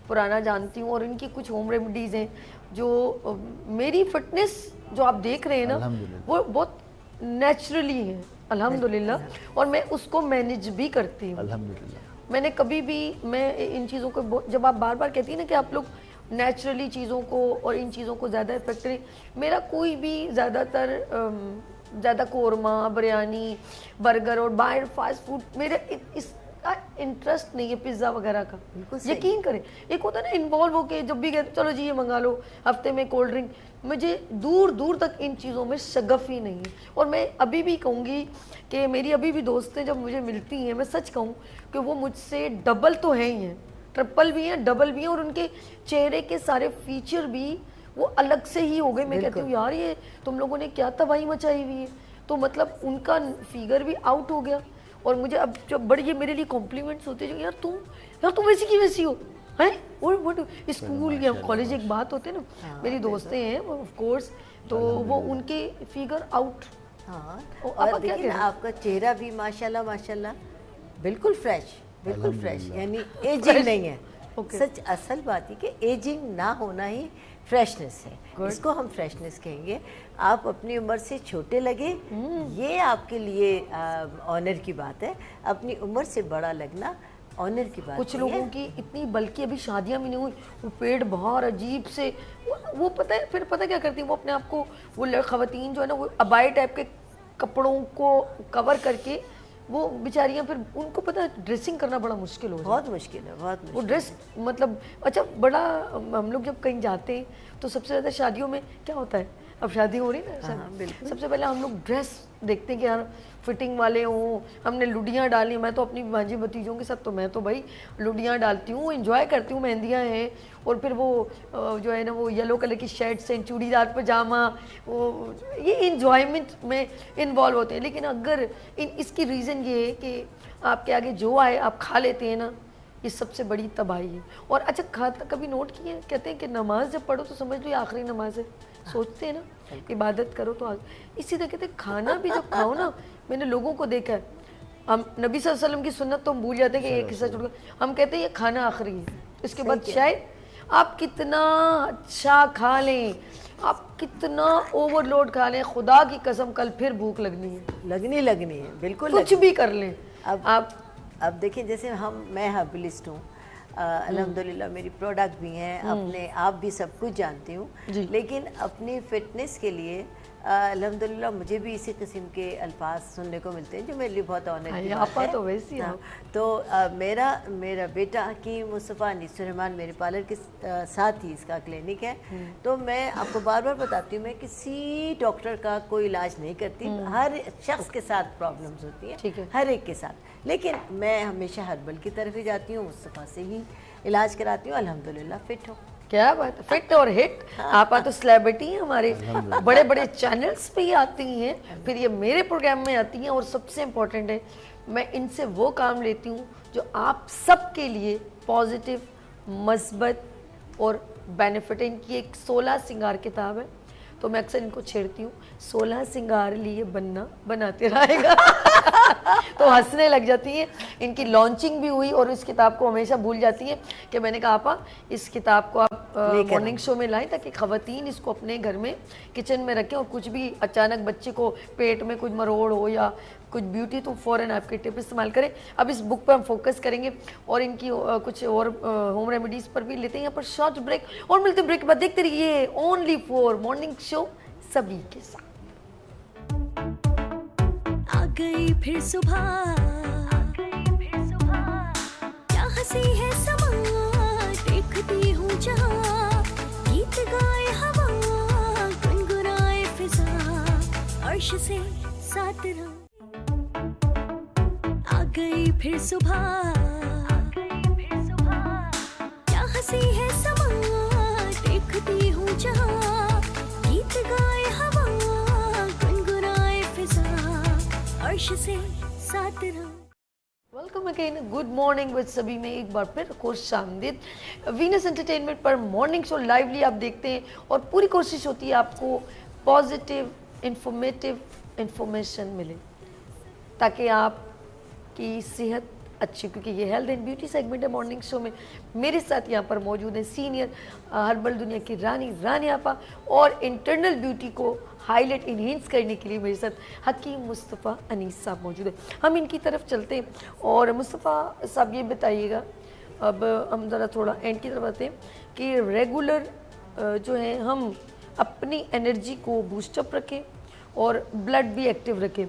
पुराना जानती हूँ, और इनकी कुछ होम रेमेडीज़ हैं जो मेरी फिटनेस जो आप देख रहे हैं ना, वो बहुत नेचुरली है अल्हम्दुलिल्लाह, और मैं उसको मैनेज भी करती हूँ अल्हम्दुलिल्लाह। मैंने कभी भी, मैं इन चीज़ों को, जब आप बार बार कहती हैं ना कि आप लोग नेचुरली चीज़ों को और इन चीज़ों को ज़्यादा इफेक्ट नहीं, मेरा कोई भी ज़्यादातर ज़्यादा कोरमा, बिरयानी, बर्गर और बाहर फास्ट फूड, मेरे इस इंटरेस्ट नहीं है पिज्ज़ा वगैरह का, बिल्कुल सही। यकीन करें। एक होता है ना इन्वॉल्व होके जब भी कहते चलो जी ये मंगा लो, हफ्ते में कोल्ड ड्रिंक, मुझे दूर दूर तक इन चीज़ों में शगफ ही नहीं है। और मैं अभी भी कहूँगी कि मेरी अभी भी दोस्तें जब मुझे मिलती हैं, मैं सच कहूँ कि वो मुझसे डबल तो हैं ही हैं, ट्रिपल भी हैं, डबल भी हैं, और उनके चेहरे के सारे फीचर भी वो अलग से ही हो गए। मैं कहती हूँ यार ये तुम लोगों ने क्या तबाही मचाई हुई है। तो मतलब उनका फिगर भी आउट हो गया। और मुझे अब जब बड़े ये मेरे लिए कॉम्प्लीमेंट्स होते हैं, यार तुम वैसी की वैसी हो हैं। और स्कूल या कॉलेज एक बात होते हैं ना, मेरी दोस्तें हैं ऑफ कोर्स, तो वो उनके फिगर आउट। हाँ, और और आपका क्या देखिए ना, कहना है? आपका चेहरा भी माशाल्लाह माशाल्लाह बिल्कुल फ्रेश, बिल्कुल फ्रेश, यानी एजिंग नहीं है। Okay. सच असल बात है कि एजिंग ना होना ही फ्रेशनेस है, इसको हम फ्रेशनेस कहेंगे। आप अपनी उम्र से छोटे लगे, ये आपके लिए ऑनर की बात है। अपनी उम्र से बड़ा लगना ऑनर की बात कुछ नहीं है। लोगों की इतनी, बल्कि अभी शादियां भी नहीं हुई, वो पेट बाहर अजीब से, वो पता है फिर पता क्या करती है, वो अपने आप को, वो खवातीन जो है ना, वो अबाई टाइप के कपड़ों को कवर करके, वो बेचारियां फिर उनको पता है ड्रेसिंग करना बड़ा मुश्किल हो जाता है। बहुत मुश्किल है, बहुत वो मुश्किल। ड्रेस मतलब अच्छा बड़ा, हम लोग जब कहीं जाते हैं तो सबसे ज़्यादा शादियों में क्या होता है, अब शादी हो रही है ना, हाँ, बिल्कुल। सबसे पहले हम लोग ड्रेस देखते हैं कि यार फिटिंग वाले हों, हमने लुडियाँ डाली। मैं तो अपनी भांजी भतीजों के साथ तो मैं तो भाई लुडियाँ डालती हूँ, एंजॉय करती हूँ, मेहंदियाँ हैं, और फिर वो जो है ना वो येलो कलर की शर्ट्स हैं, चूड़ीदार पजामा, वो ये इंजॉयमेंट में इन्वॉल्व होते हैं। लेकिन अगर इसकी रीज़न ये है कि आपके आगे जो आए आप खा लेते हैं ना, ये सबसे बड़ी तबाही है। और अच्छा कभी नोट किए हैं, कहते हैं कि नमाज जब पढ़ो तो समझ लो ये आखिरी नमाज है, सोचते हैं ना, इबादत करो तो इसी तरह कहते हैं खाना भी जब खाओ ना, मैंने लोगों को देखा है, हम नबी सल्लल्लाहु अलैहि वसल्लम की सुन्नत तो हम भूल जाते हैं कि एक हिस्सा छूट गया, हम कहते हैं ये खाना आखिरी है, इसके बाद शायद आप कितना अच्छा खा लें, आप कितना ओवरलोड खा लें, खुदा की कसम कल फिर भूख लगनी है, लगनी है, बिल्कुल कुछ भी कर लें। अब देखिए, जैसे मैं हर्बलिस्ट हूँ, अल्हम्दुलिल्लाह मेरी प्रोडक्ट भी हैं, अपने आप भी सब कुछ जानती हूँ, लेकिन अपनी फिटनेस के लिए अल्हम्दुलिल्लाह मुझे भी इसी किस्म के अल्फाज सुनने को मिलते हैं जो मेरे लिए बहुत ऑनर की बात आपा है। तो वैसी हाँ, तो मेरा बेटा हकीम मुस्तफ़ा अनीसुरहमान मेरे पार्लर के साथ ही इसका क्लिनिक है। तो मैं आपको बार बार बताती हूँ, मैं किसी डॉक्टर का कोई इलाज नहीं करती, हर शख्स के साथ प्रॉब्लम्स होती ठीक है। हैं, हर एक के साथ, लेकिन मैं हमेशा हर्बल की तरफ ही जाती हूँ, मुस्तफ़ा से ही इलाज कराती हूँ, अल्हम्दुलिल्लाह फिट हूँ। क्या बात है, फिट और हिट। आप तो सेलिब्रिटी हैं, हमारे बड़े बड़े चैनल्स पे ही आती हैं, फिर ये मेरे प्रोग्राम में आती हैं, और सबसे इम्पोर्टेंट है मैं इनसे वो काम लेती हूँ जो आप सबके लिए पॉजिटिव, मस्बत और बेनिफिट। इनकी एक 16 सिंगार किताब है, तो मैं अक्सर इनको छेड़ती हूँ, 16 सिंगार लिए बनना बनाते रहेगा तो हंसने लग जाती हैं। इनकी लॉन्चिंग भी हुई और इस किताब को हमेशा भूल जाती हैं कि मैंने कहा आपा इस किताब को आप मॉर्निंग शो में लाएं, ताकि ख़वातीन इसको अपने घर में किचन में रखें, और कुछ भी अचानक बच्चे को पेट में कुछ मरोड़ हो या कुछ ब्यूटी, तो फ़ौरन आपके टिप इस्तेमाल करें। अब इस बुक पर हम फोकस करेंगे और इनकी कुछ और होम रेमेडीज़ पर भी लेते हैं यहाँ पर शॉर्ट ब्रेक, और मिलते ब्रेक के बाद देखते रहिए ओनली फॉर मॉर्निंग शो सभी के साथ। आ गई फिर सुबह, क्या हंसी है समा, देखती हूँ जहाँ, गीत गाए हवा, गुनगुनाए फिजा, अर्श से साथ रहो। आ गई फिर सुबह, क्या हंसी है समा, देखती हूँ जहाँ, गीत गाए हवा, गुनगुनाए फिजा, अर्श से साथ रहो। Welcome again, good morning with सभी में एक बार फिर खुश आमदीद। वीनस एंटरटेनमेंट पर मॉर्निंग शो लाइवली आप देखते हैं, और पूरी कोशिश होती है आपको पॉजिटिव इंफॉर्मेटिव इंफॉर्मेशन मिले, ताकि आपकी सेहत अच्छी, क्योंकि ये हेल्थ एंड ब्यूटी सेगमेंट है मॉर्निंग शो में। मेरे साथ यहाँ पर मौजूद है सीनियर हर्बल दुनिया की रानी आपा, और इंटरनल ब्यूटी को हाईलाइट इन्हेंस करने के लिए मेरे साथ हकीम मुस्तफ़ा अनीस साहब मौजूद है। हम इनकी तरफ चलते हैं, और मुस्तफ़ा साहब ये बताइएगा, अब हम ज़रा थोड़ा एंड की तरफ आते हैं कि रेगुलर जो है हम अपनी एनर्जी को बूस्टअप रखें और ब्लड भी एक्टिव रखें।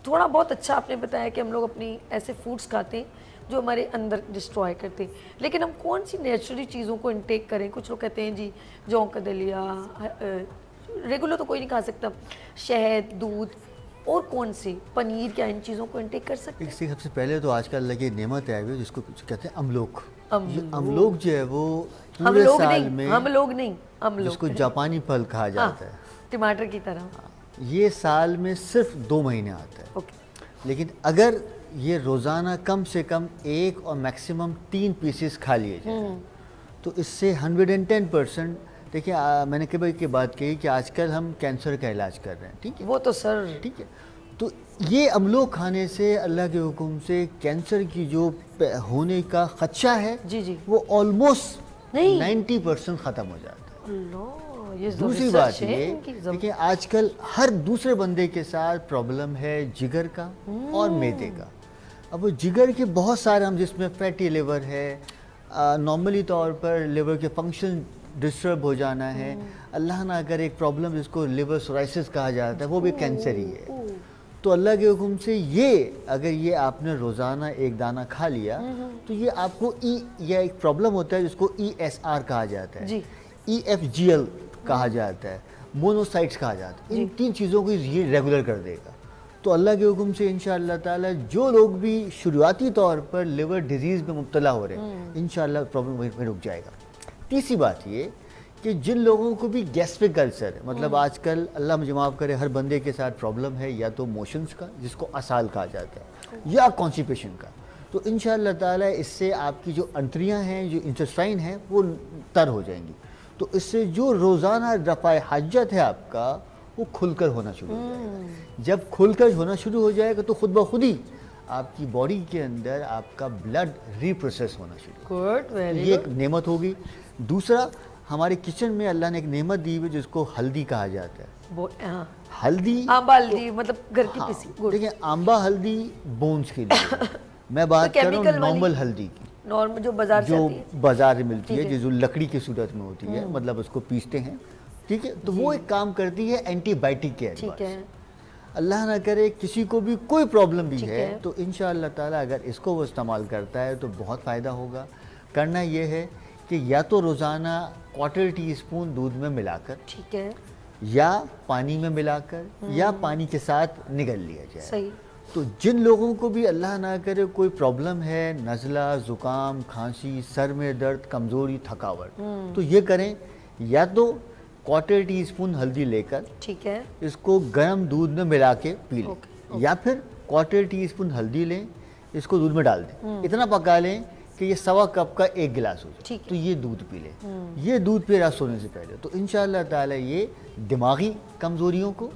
थोड़ा बहुत अच्छा आपने बताया कि हम लोग अपनी ऐसे फूड्स खाते हैं جو ہمارے اندر ڈسٹرائے کرتے ہیں. لیکن ہم کون سی نیچرلی چیزوں کو انٹیک کریں؟ کچھ لوگ کہتے ہیں جی جوں کا دلیا، ریگولر تو کوئی نہیں کھا سکتا، شہد، دودھ، اور کون سے پنیر، کیا ان چیزوں کو انٹیک کر سکتے ہیں؟ سب سے پہلے تو آج کل لگے نعمت ہے جس کو کہتے ہیں املوک. املوک جو ہے وہ پورے سال میں، ہم لوگ نہیں، جس کو جاپانی پھل کہا جاتا ہے، ٹماٹر کی طرح. یہ سال میں صرف 2 مہینے آتا ہے. لیکن اگر یہ روزانہ کم سے کم 1 اور میکسیمم 3 پیسز کھا لیے جائیں تو اس سے 110%. دیکھیں میں نے کبھی کی بات کہی کہ آج کل ہم کینسر کا علاج کر رہے ہیں، ٹھیک ہے، وہ تو سر ٹھیک ہے، تو یہ املوک کھانے سے اللہ کے حکم سے کینسر کی جو ہونے کا خدشہ ہے جی وہ آلموسٹ 90% ختم ہو جاتا ہے. اللہ، یہ دوسری بات یہ دیکھیں آج کل ہر دوسرے بندے کے ساتھ پرابلم ہے جگر کا اور میدے کا. اب وہ جگر کے بہت سارے ہم جس میں فیٹی لیور ہے، نارملی طور پر لیور کے فنکشن ڈسٹرب ہو جانا ہے، اللہ نہ کرے ایک پرابلم جس کو لیور سورائسس کہا جاتا ہے، وہ بھی کینسر ہی ہے. تو اللہ کے حکم سے یہ اگر یہ آپ نے روزانہ 1 دانہ کھا لیا تو یہ آپ کو یہ ایک پرابلم ہوتا ہے جس کو ESR کہا جاتا ہے، EFGL کہا جاتا ہے، مونوسائٹس کہا جاتا ہے. ان 3 چیزوں کو یہ ریگولر کر دے گا. تو اللہ کے حکم سے انشاءاللہ تعالی جو لوگ بھی شروعاتی طور پر لیور ڈیزیز میں مبتلا ہو رہے ہیں انشاءاللہ پرابلم وہیں پہ رک جائے گا. تیسری بات یہ کہ جن لوگوں کو بھی گیسٹرک السر ہے، مطلب آج کل اللہ مجھے معاف کرے ہر بندے کے ساتھ پرابلم ہے، یا تو موشنز کا جس کو اسال کہا جاتا ہے، یا کانسٹیپیشن کا، تو انشاءاللہ تعالی اس سے آپ کی جو انتریاں ہیں، جو انٹسٹائن ہیں، وہ تر ہو جائیں گی. تو اس سے جو روزانہ رفع حاجت ہے آپ کا وہ کھل کر ہونا شروع ہو جائے گا. جب کھل کر ہونا شروع ہو جائے گا تو خود بخود ہی آپ کی باڈی کے اندر آپ کا بلڈ ری پروسیس ہونا شروع ہوگا. یہ ایک نعمت ہوگی. دوسرا، ہمارے کچن میں اللہ نے ایک نعمت دی ہوئی جس کو ہلدی کہا جاتا ہے. ہلدی، آمبا ہلدی، مطلب گھر کی پیسی. دیکھیں آمبا ہلدی بونز کے لیے، میں بات کر رہا ہوں نارمل ہلدی کی، نارمل جو بازار سے جو آتی ہے، بازار میں ملتی ہے، جو لکڑی کی صورت میں ہوتی ہے، مطلب اس کو پیستے ہیں، ٹھیک ہے، تو وہ ایک کام کرتی ہے اینٹی بائیوٹک کے اعتبار سے. اللہ نہ کرے کسی کو بھی کوئی پرابلم بھی ہے تو انشاءاللہ تعالی اگر اس کو وہ استعمال کرتا ہے تو بہت فائدہ ہوگا. کرنا یہ ہے کہ یا تو روزانہ 1/4 ٹی اسپون دودھ میں ملا کر، ٹھیک ہے، یا پانی میں ملا کر، یا پانی کے ساتھ نگل لیا جائے. صحیح. تو جن لوگوں کو بھی اللہ نہ کرے کوئی پرابلم ہے، نزلہ، زکام، کھانسی، سر میں درد، کمزوری، تھکاوٹ، تو یہ کریں، یا تو 1/4 ٹی اسپون ہلدی لے کر ٹھیک ہے، اس کو گرم دودھ میں ملا کے پی لیں، یا پھر 1/4 ٹی اسپون ہلدی لیں، اس کو دودھ میں ڈال دیں، اتنا پکا لیں کہ یہ 1.25 کپ کا 1 گلاس ہو جائے، تو یہ دودھ پی لیں. یہ دودھ پی رہا سونے سے پہلے، تو انشاءاللہ تعالی یہ دماغی کمزوریوں کو،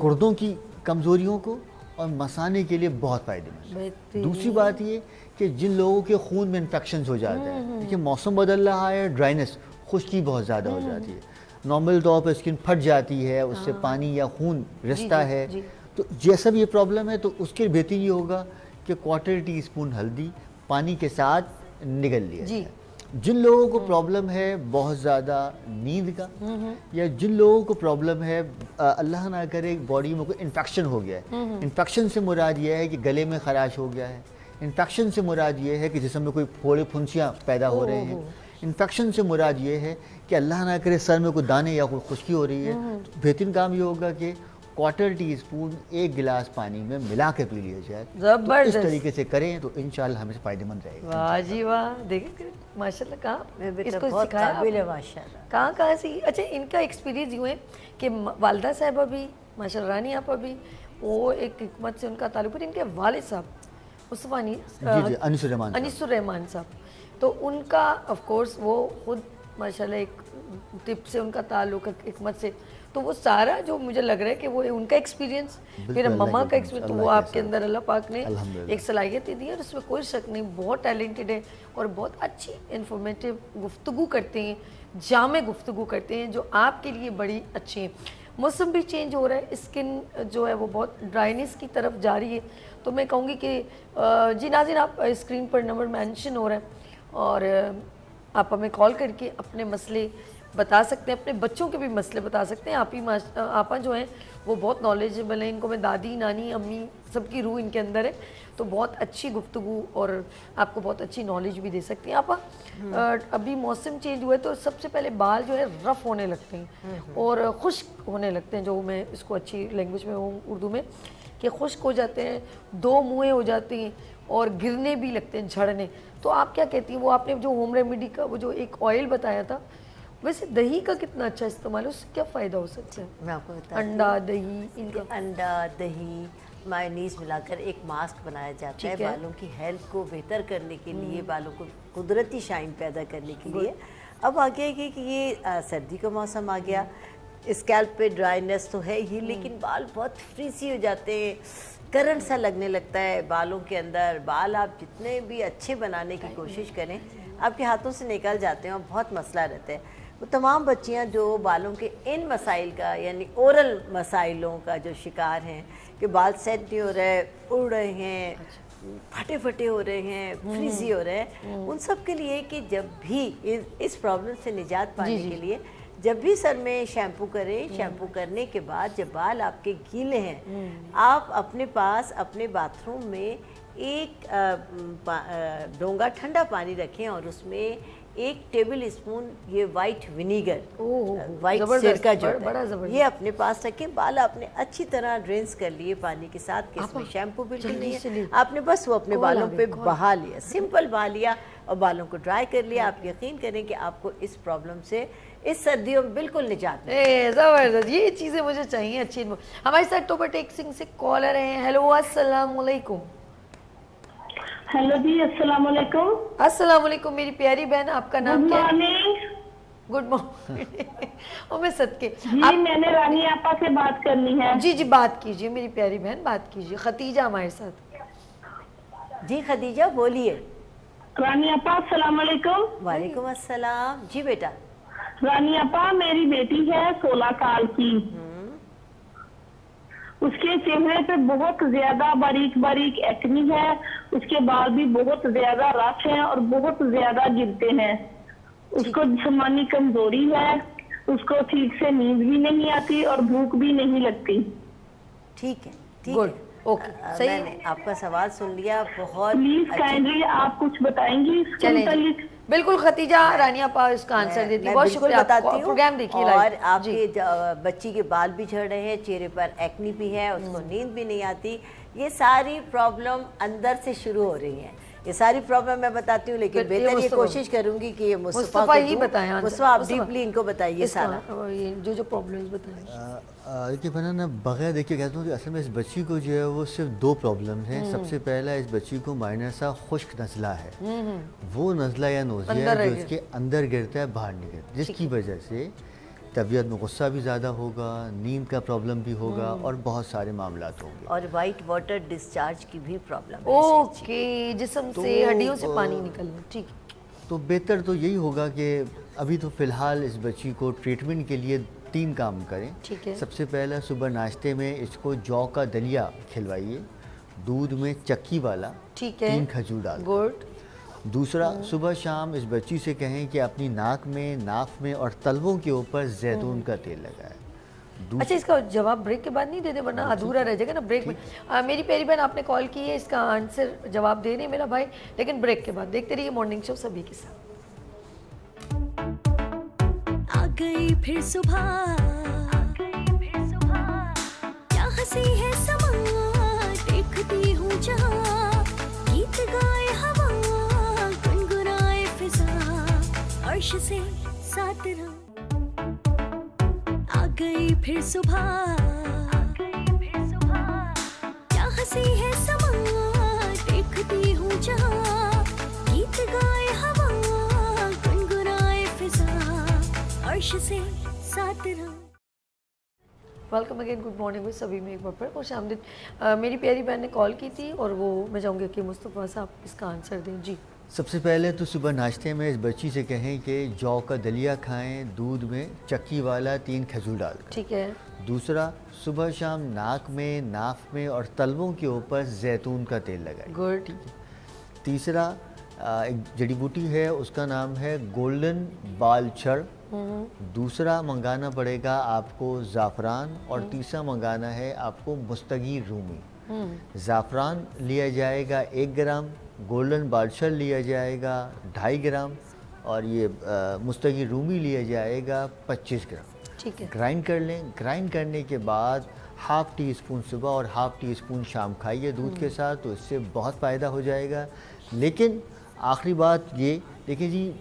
گردوں کی کمزوریوں کو اور مثانے کے لیے بہت فائدہ مند ہے. دوسری بات یہ کہ جن لوگوں کے خون میں انفیکشنز ہو جاتے ہیں، دیکھیں موسم بدل رہا ہے، ڈرائنس، خشکی بہت زیادہ ہو جاتی ہے، نارمل طور پر اسکن پھٹ جاتی ہے، اس سے پانی یا خون رستا ہے، تو جیسا بھی یہ پرابلم ہے تو اس کے بہتر یہ ہوگا کہ 1/4 ٹی اسپون ہلدی پانی کے ساتھ نگل لیا جائے. جن لوگوں کو پرابلم ہے بہت زیادہ نیند کا، یا جن لوگوں کو پرابلم ہے اللہ نہ کرے باڈی میں کوئی انفیکشن ہو گیا ہے، انفیکشن سے مراد یہ ہے کہ گلے میں خراش ہو گیا ہے، انفیکشن سے مراد یہ ہے کہ جسم میں کوئی پھوڑے پھنسیاں پیدا ہو رہے ہیں، انفیکشن سے مراد یہ ہے کہ اللہ نہ کرے سر میں کوئی دانے یا کوئی خشکی ہو رہی ہے، تو بہترین کام یہ ہوگا کہ 1/4 ٹی اسپون 1 گلاس پانی میں ملا کے پی لیا جائے. تو اس طریقے سے کریں تو انشاءاللہ ہمیں فائدہ مند رہے گا. واہ جی واہ، دیکھیں ماشاءاللہ کہاں اس کو بہت سکھایا قابل ہے ماشاءاللہ. کہاں سے. اچھا، ان کا ایکسپیرینس یوں ہے کہ والدہ صاحبہ بھی ماشاء اللہ، رانی آپا بھی، وہ ایک حکمت سے ان کا تعلق ہے. ان کے والد صاحب مصطفیٰ انیس الرحمان صاحب، تو ان کا آف کورس وہ خود ماشاءاللہ ایک ٹپ سے ان کا تعلق ہے، حکمت سے، تو وہ سارا جو مجھے لگ رہا ہے کہ وہ ان کا ایکسپیرینس، پھر مما کا ایکسپیرینس، تو وہ آپ کے اندر اللہ پاک نے ایک صلاحیتیں دی ہے، اور اس میں کوئی شک نہیں، بہت ٹیلنٹڈ ہے اور بہت اچھی انفارمیٹیو گفتگو کرتے ہیں، جامع گفتگو کرتے ہیں جو آپ کے لیے بڑی اچھی ہیں. موسم بھی چینج ہو رہا ہے، اسکن جو ہے وہ بہت ڈرائنس کی طرف جا رہی ہے، تو میں کہوں گی کہ جی ناظرین، آپ اسکرین پر نمبر مینشن ہو رہا ہے اور آپ ہمیں کال کر کے اپنے مسئلے बता सकते हैं, अपने बच्चों के भी मसले बता सकते हैं। आप ही आपा जो हैं वो बहुत नॉलेजेबल हैं, इनको मैं दादी नानी अम्मी सबकी रूह इनके अंदर है, तो बहुत अच्छी गुफ्तगू और आपको बहुत अच्छी नॉलेज भी दे सकती हैं। आपा अभी मौसम चेंज हुआ है तो सबसे पहले बाल जो है रफ़ होने लगते हैं और खुश्क होने लगते हैं, जो मैं इसको अच्छी लैंग्वेज में हूँ उर्दू में, कि खुश्क हो जाते हैं, दो मुँहें हो जाती हैं और गिरने भी लगते हैं, झड़ने। तो आप क्या कहती हैं, वो आपने जो होम रेमेडी का वो जो एक ऑयल बताया था, वैसे दही का कितना अच्छा इस्तेमाल है, उससे क्या फ़ायदा हो सकता है? मैं आपको बताती अंडा दही इनका हूँ। अंडा दही मायोनीज मिलाकर एक मास्क बनाया जाता है ठीक है। बालों की हेल्थ को बेहतर करने के लिए, बालों को कुदरती शाइन पैदा करने के लिए। अब आ गया कि ये सर्दी का मौसम आ गया, स्कैल्प पे ड्राइनेस तो है ही, लेकिन बाल बहुत फ्रीजी हो जाते हैं, करंट सा लगने लगता है बालों के अंदर। बाल आप जितने भी अच्छे बनाने की कोशिश करें, आपके हाथों से निकल जाते हैं और बहुत मसला रहता है। वो तमाम बच्चियां जो बालों के इन मसाइल का यानी ओरल मसाइलों का जो शिकार हैं कि बाल सेट नहीं हो रहे, उड़ रहे हैं, फटे फटे हो रहे हैं, फ्रीजी हो रहे हैं, उन सब के लिए कि जब भी इस प्रॉब्लम से निजात पाने के लिए जब भी सर में शैम्पू करें, शैम्पू करने के बाद जब बाल आपके गीले हैं, आप अपने पास अपने बाथरूम में एक डोंगा ठंडा पानी रखें और उसमें 1 टेबल स्पून ये वाइट विनीगर, वाइट सिरका जो है, ये अपने पास रखें। बाल आपने अच्छी तरह ड्रेंस कर लिए पानी के साथ, कि इसमें शैम्पू बिल्कुल नहीं है, आपने बस वो अपने बालों पे बहा लिया, सिंपल बहा लिया और बालों को ड्राई कर लिया। आप यकीन करें कि आपको इस प्रॉब्लम से इस सर्दियों में बिल्कुल निजात नहीं। ज़बरदस्त, ये चीज़ें मुझे चाहिए अच्छी। हमारे साथ टोपर टेक सिंह से कॉलर हैं। हेलो अस्सलाम वालेकुम। हेलो जी, अस्सलाम वालेकुम। अस्सलाम वालेकुम मेरी प्यारी बहन, आपका नाम क्या है? Good good morning. ओ मैं सदके जी, मैंने रानी आपा से बात करनी है। जी जी बात कीजिए मेरी प्यारी बहन, बात कीजिए। खतीजा हमारे साथ। जी खदीजा बोलिए। रानी आपा अस्सलाम वालेकुम। वालेकुम अस्सलाम। जी बेटा। रानी आपा, मेरी बेटी है 16 साल की। उसके चेहरे पे बहुत ज्यादा बारीक बारीक एक्नी है, उसके बाल भी बहुत ज्यादा रफ हैं और बहुत ज्यादा गिरते हैं। उसको जिस्मानी कमजोरी है, उसको ठीक से नींद भी नहीं आती और भूख भी नहीं लगती। ठीक है, ठीक गुड, है, ओके, सही। मैंने आपका सवाल सुन लिया। बहुत प्लीज काइंडली आप कुछ बताएंगी इसके चलें जी। मुतालिक? बिल्कुल खतीजा, रानिया पा इसका आंसर देती है। मैं बहुत बिल्कुल शुक्रिया, बताती आपको हूँ। प्रोग्राम देखिए और लाइव। आपके बच्ची के बाल भी झड़ रहे हैं, चेहरे पर एक्नी भी है, उसको नींद भी नहीं आती, ये सारी प्रॉब्लम अंदर से शुरू हो रही है। ये सारी प्रॉब्लम मैं बताती हूँ, लेकिन फिर ये बेहतर ये मुस्तफा- कोशिश करूंगी कि ये मुस्तफा मुस्तफा ही बताएं आंसर। मुस्तफा आप मुस्तफा, डीपली इनको बताइए सारा। ये जो प्रॉब्लम्स बताएं। देखिए बना ना, बगैर देखिए कहता हूँ कि असल में इस बच्ची को जो है वो सिर्फ 2 प्रॉब्लम हैं। सबसे पहला, इस बच्ची को माइनर सा खुश्क नज़ला है, वो नज़ला या नोज़िया अंदर है रह जो उसके अंदर गिरता है, बाहर नहीं गिरता, जिसकी वजह से तबीयत में गुस्सा भी ज़्यादा होगा, नींद का प्रॉब्लम भी होगा और बहुत सारे मामलात होंगे। और वाइट वाटर डिस्चार्ज की भी प्रॉब्लम है। ओके, जिस्म से हड्डियों से पानी निकलना, ठीक है। तो बेहतर तो यही होगा कि अभी तो फ़िलहाल इस बच्ची को ट्रीटमेंट के लिए 3 काम करें। ठीक है। सबसे पहला, सुबह नाश्ते में इसको जौ का दलिया खिलवाइए, दूध में चक्की वाला, ठीक है, 3 खजूर डाल। गुड। दूसरा, सुबह शाम इस बच्ची से कहें कि अपनी नाक में, नाफ में और तलवों के ऊपर जैतून का तेल लगाए। अच्छा, इसका जवाब ब्रेक के बाद नहीं दे दे, वरना अधूरा रह जाएगा ना ब्रेक में। मेरी प्यारी बहन, आपने कॉल की है, इसका आंसर जवाब दे रहे हैं मेरा भाई, लेकिन ब्रेक के बाद। देखते रहिए मॉर्निंग शो सभी के साथ। आ गई फिर सुबह, क्या हंसी है समा, देखती हूँ जहाँ, गीत गाए हवा, गुनगुनाए फिजा, अर्श से साथ रहा। आ गई फिर सुबह, क्या हंसी है समा, देखती हूँ जहाँ, गीत गाए हवा, गुनगुनाए फिजा, अर्श से साथ रहा। वेलकम अगेन, गुड मॉर्निंग में सभी में एक बार फिर खुश आमदीद। मेरी प्यारी बहन ने कॉल की थी और वो मैं चाहूँगी कि मुस्तफ़ा साहब इसका आंसर दें। जी, सबसे पहले तो सुबह नाश्ते में इस बच्ची से कहें कि जौ का दलिया खाएं, दूध में चक्की वाला, 3 खजूर डालकर। ठीक है। दूसरा, सुबह शाम नाक में, नाफ में और तलवों के ऊपर जैतून का तेल लगाएं। गुड। तीसरा, एक जड़ी बूटी है, उसका नाम है गोल्डन बाल छड़, दूसरा मंगाना पड़ेगा आपको ज़ाफ़रान और तीसरा मंगाना है आपको मुस्तगीर रूमी। ज़ाफ़रान लिया जाएगा 1 ग्राम, गोल्डन बादशाह लिया जाएगा 2.5 ग्राम और ये मुस्तगीर रूमी लिया जाएगा 25 ग्राम। ठीक है। ग्राइंड कर लें। ग्राइंड करने के बाद हाफ़ टी स्पून सुबह और हाफ़ टी स्पून शाम खाइए दूध के साथ, तो इससे बहुत फ़ायदा हो जाएगा। लेकिन आखिरी बात ये देखिए जी,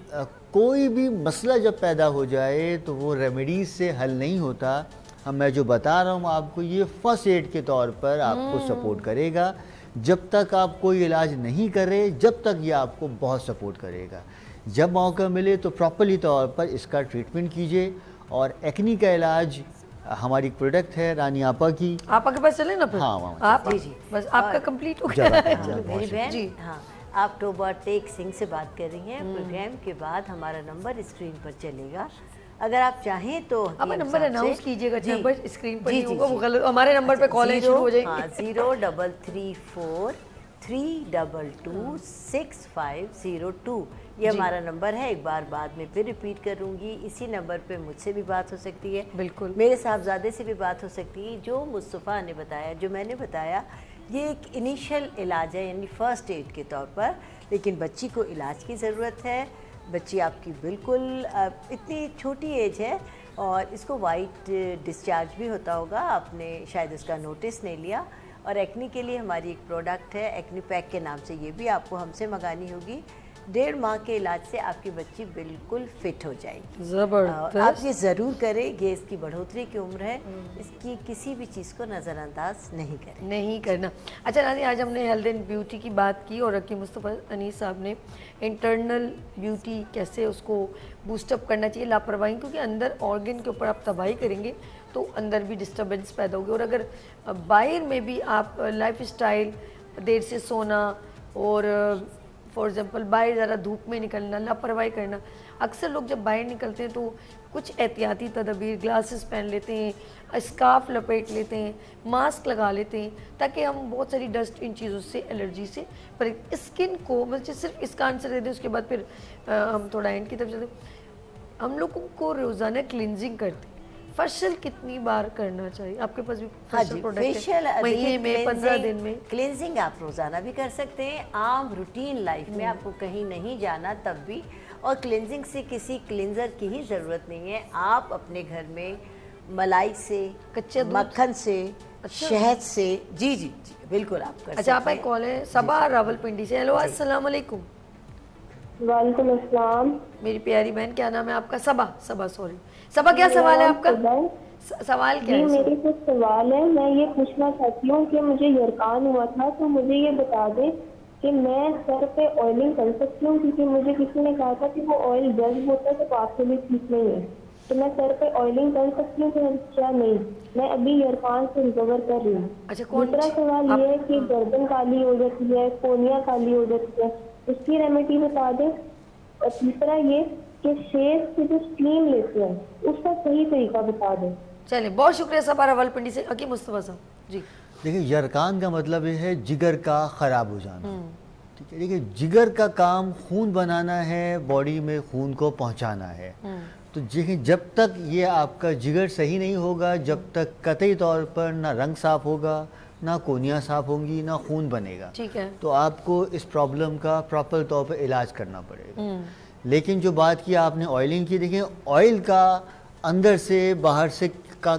कोई भी मसला जब पैदा हो जाए तो वो रेमेडीज़ से हल नहीं होता। मैं जो बता रहा हूँ आपको, ये फर्स्ट एड के तौर पर आपको सपोर्ट करेगा। जब तक आप कोई इलाज नहीं करे, जब तक ये आपको बहुत सपोर्ट करेगा। जब मौका मिले तो प्रॉपरली तौर पर इसका ट्रीटमेंट कीजिए। और एक्नी का इलाज हमारी प्रोडक्ट है रानी आपा की। आपा के पास चले ना फिर? हाँ, वहाँ आप जी। बस आपका कंप्लीट हो गया मेरी बहन, जी। हाँ, आप टोबा टेक सिंह से बात कर रही हैं। प्रोग्राम के बाद हमारा नंबर स्क्रीन पर चलेगा, अगर आप चाहें तो आप हकीम नंबर साहब से- अनाउंस कीजिएगा, जी, नंबर स्क्रीन पर जी, नहीं जी, होगा, जी। वो गलत हमारे नंबर पे कॉलें शुरू हो जाएगी। 0322356502 ये हमारा नंबर है। एक बार बाद में फिर रिपीट करूंगी, इसी नंबर पे मुझसे भी बात हो सकती है, बिल्कुल। मेरे साहबजादे से भी बात हो सकती है। जो मुस्तफ़ा ने बताया, जो मैंने बताया, ये एक इनिशियल इलाज है, यानी फ़र्स्ट एड के तौर पर। लेकिन बच्ची को इलाज की ज़रूरत है। बच्ची आपकी बिल्कुल इतनी छोटी एज है और इसको वाइट डिस्चार्ज भी होता होगा, आपने शायद उसका नोटिस नहीं लिया। और एक्नी के लिए हमारी एक प्रोडक्ट है एक्नी पैक के नाम से, ये भी आपको हमसे मंगानी होगी। 1.5 माह के इलाज से आपकी बच्ची बिल्कुल फिट हो जाएगी। जबरदस्त। आप ये ज़रूर करें, ये इसकी बढ़ोतरी की उम्र है, इसकी किसी भी चीज़ को नज़रअंदाज नहीं करें। नहीं करना। अच्छा नाज़ी, आज हमने हेल्थ एंड ब्यूटी की बात की और हकीम मुस्तफ़ा अनीस साहब ने इंटरनल ब्यूटी कैसे उसको बूस्टअप करना चाहिए, लापरवाही, क्योंकि अंदर ऑर्गन के ऊपर आप तबाही करेंगे तो अंदर भी डिस्टर्बेंस पैदा होगी। और अगर बाहर में भी आप लाइफ स्टाइल, देर से सोना और फॉर एग्ज़ाम्पल बाहर ज़रा धूप में निकलना, लापरवाही करना, अक्सर लोग जब बाहर निकलते हैं तो कुछ एहतियाती तदबीर, ग्लासेस पहन लेते हैं, स्कार्फ लपेट लेते हैं, मास्क लगा लेते हैं, ताकि हम बहुत सारी डस्ट, इन चीज़ों से, एलर्जी से पर स्किन को, मुझे सिर्फ इसका आंसर दे दें, उसके बाद फिर हम थोड़ा एंड की तरफ चलते हैं। हम लोगों को रोज़ाना क्लिनजिंग करते हैं, फेशियल कितनी बार करना चाहिए? आपके पास भी हाँ जी, फेशियल प्रोडक्ट फेशियल है, महीने में, 15 दिन में? क्लिनजिंग आप रोज़ाना भी कर सकते हैं, आम रूटीन लाइफ में आपको कहीं नहीं जाना तब भी। और क्लिनजिंग से किसी क्लिनजर की ही ज़रूरत नहीं है। आप अपने घर में मलाई से, कच्चे दूध? मक्खन से, अच्छा। शहद से, जी जी जी बिल्कुल आप कर अच्छा, आप सकते एक कॉल है सबा रावलपिंडी से। हेलो, अस्सलाम वालेकुम। वालेकुम अस्सलाम। मेरी प्यारी बहन, क्या नाम है आपका? सबा सॉरी सबा, क्या सवाल है आपका? सवाल क्या जी, है? मेरे कुछ सवाल है। मैं ये पूछना चाहती हूँ कि मुझे यरकान हुआ था, तो मुझे ये बता दें कि मैं सर पे ऑयलिंग कर सकती हूँ, क्योंकि मुझे किसी ने कहा था कि वो ऑयल जज्ब होता है तो आपके लिए ठीक नहीं है। तो मैं सर पे ऑयलिंग कर सकती हूँ क्या नहीं? मैं अभी यरकान से रिकवर कर रही हूँ। अच्छा, कौन दूसरा सवाल ये है कि गर्दन काली हो जाती है, कोनिया काली हो जाती है, उसकी रेमेडी बता दें। और तीसरा ये कि फेस की जो स्टीम लेते हैं उसका सही तरीका बता दें। चलिए, बहुत शुक्रिया सबा रावलपिंडी से। हकीम मुस्तफा साहब जी। देखिए, यरकान का मतलब ये है जिगर का ख़राब हो जाना। ठीक है, देखिए जिगर का काम खून बनाना है, बॉडी में खून को पहुंचाना है। तो देखिए, जब तक ये आपका जिगर सही नहीं होगा, जब तक कतई तौर पर ना रंग साफ होगा, ना कोनियाँ साफ होंगी, ना खून बनेगा, ठीक है। तो आपको इस प्रॉब्लम का प्रॉपर तौर पर इलाज करना पड़ेगा। लेकिन जो बात की आपने ऑयलिंग की, देखिए ऑयल का अंदर से बाहर से का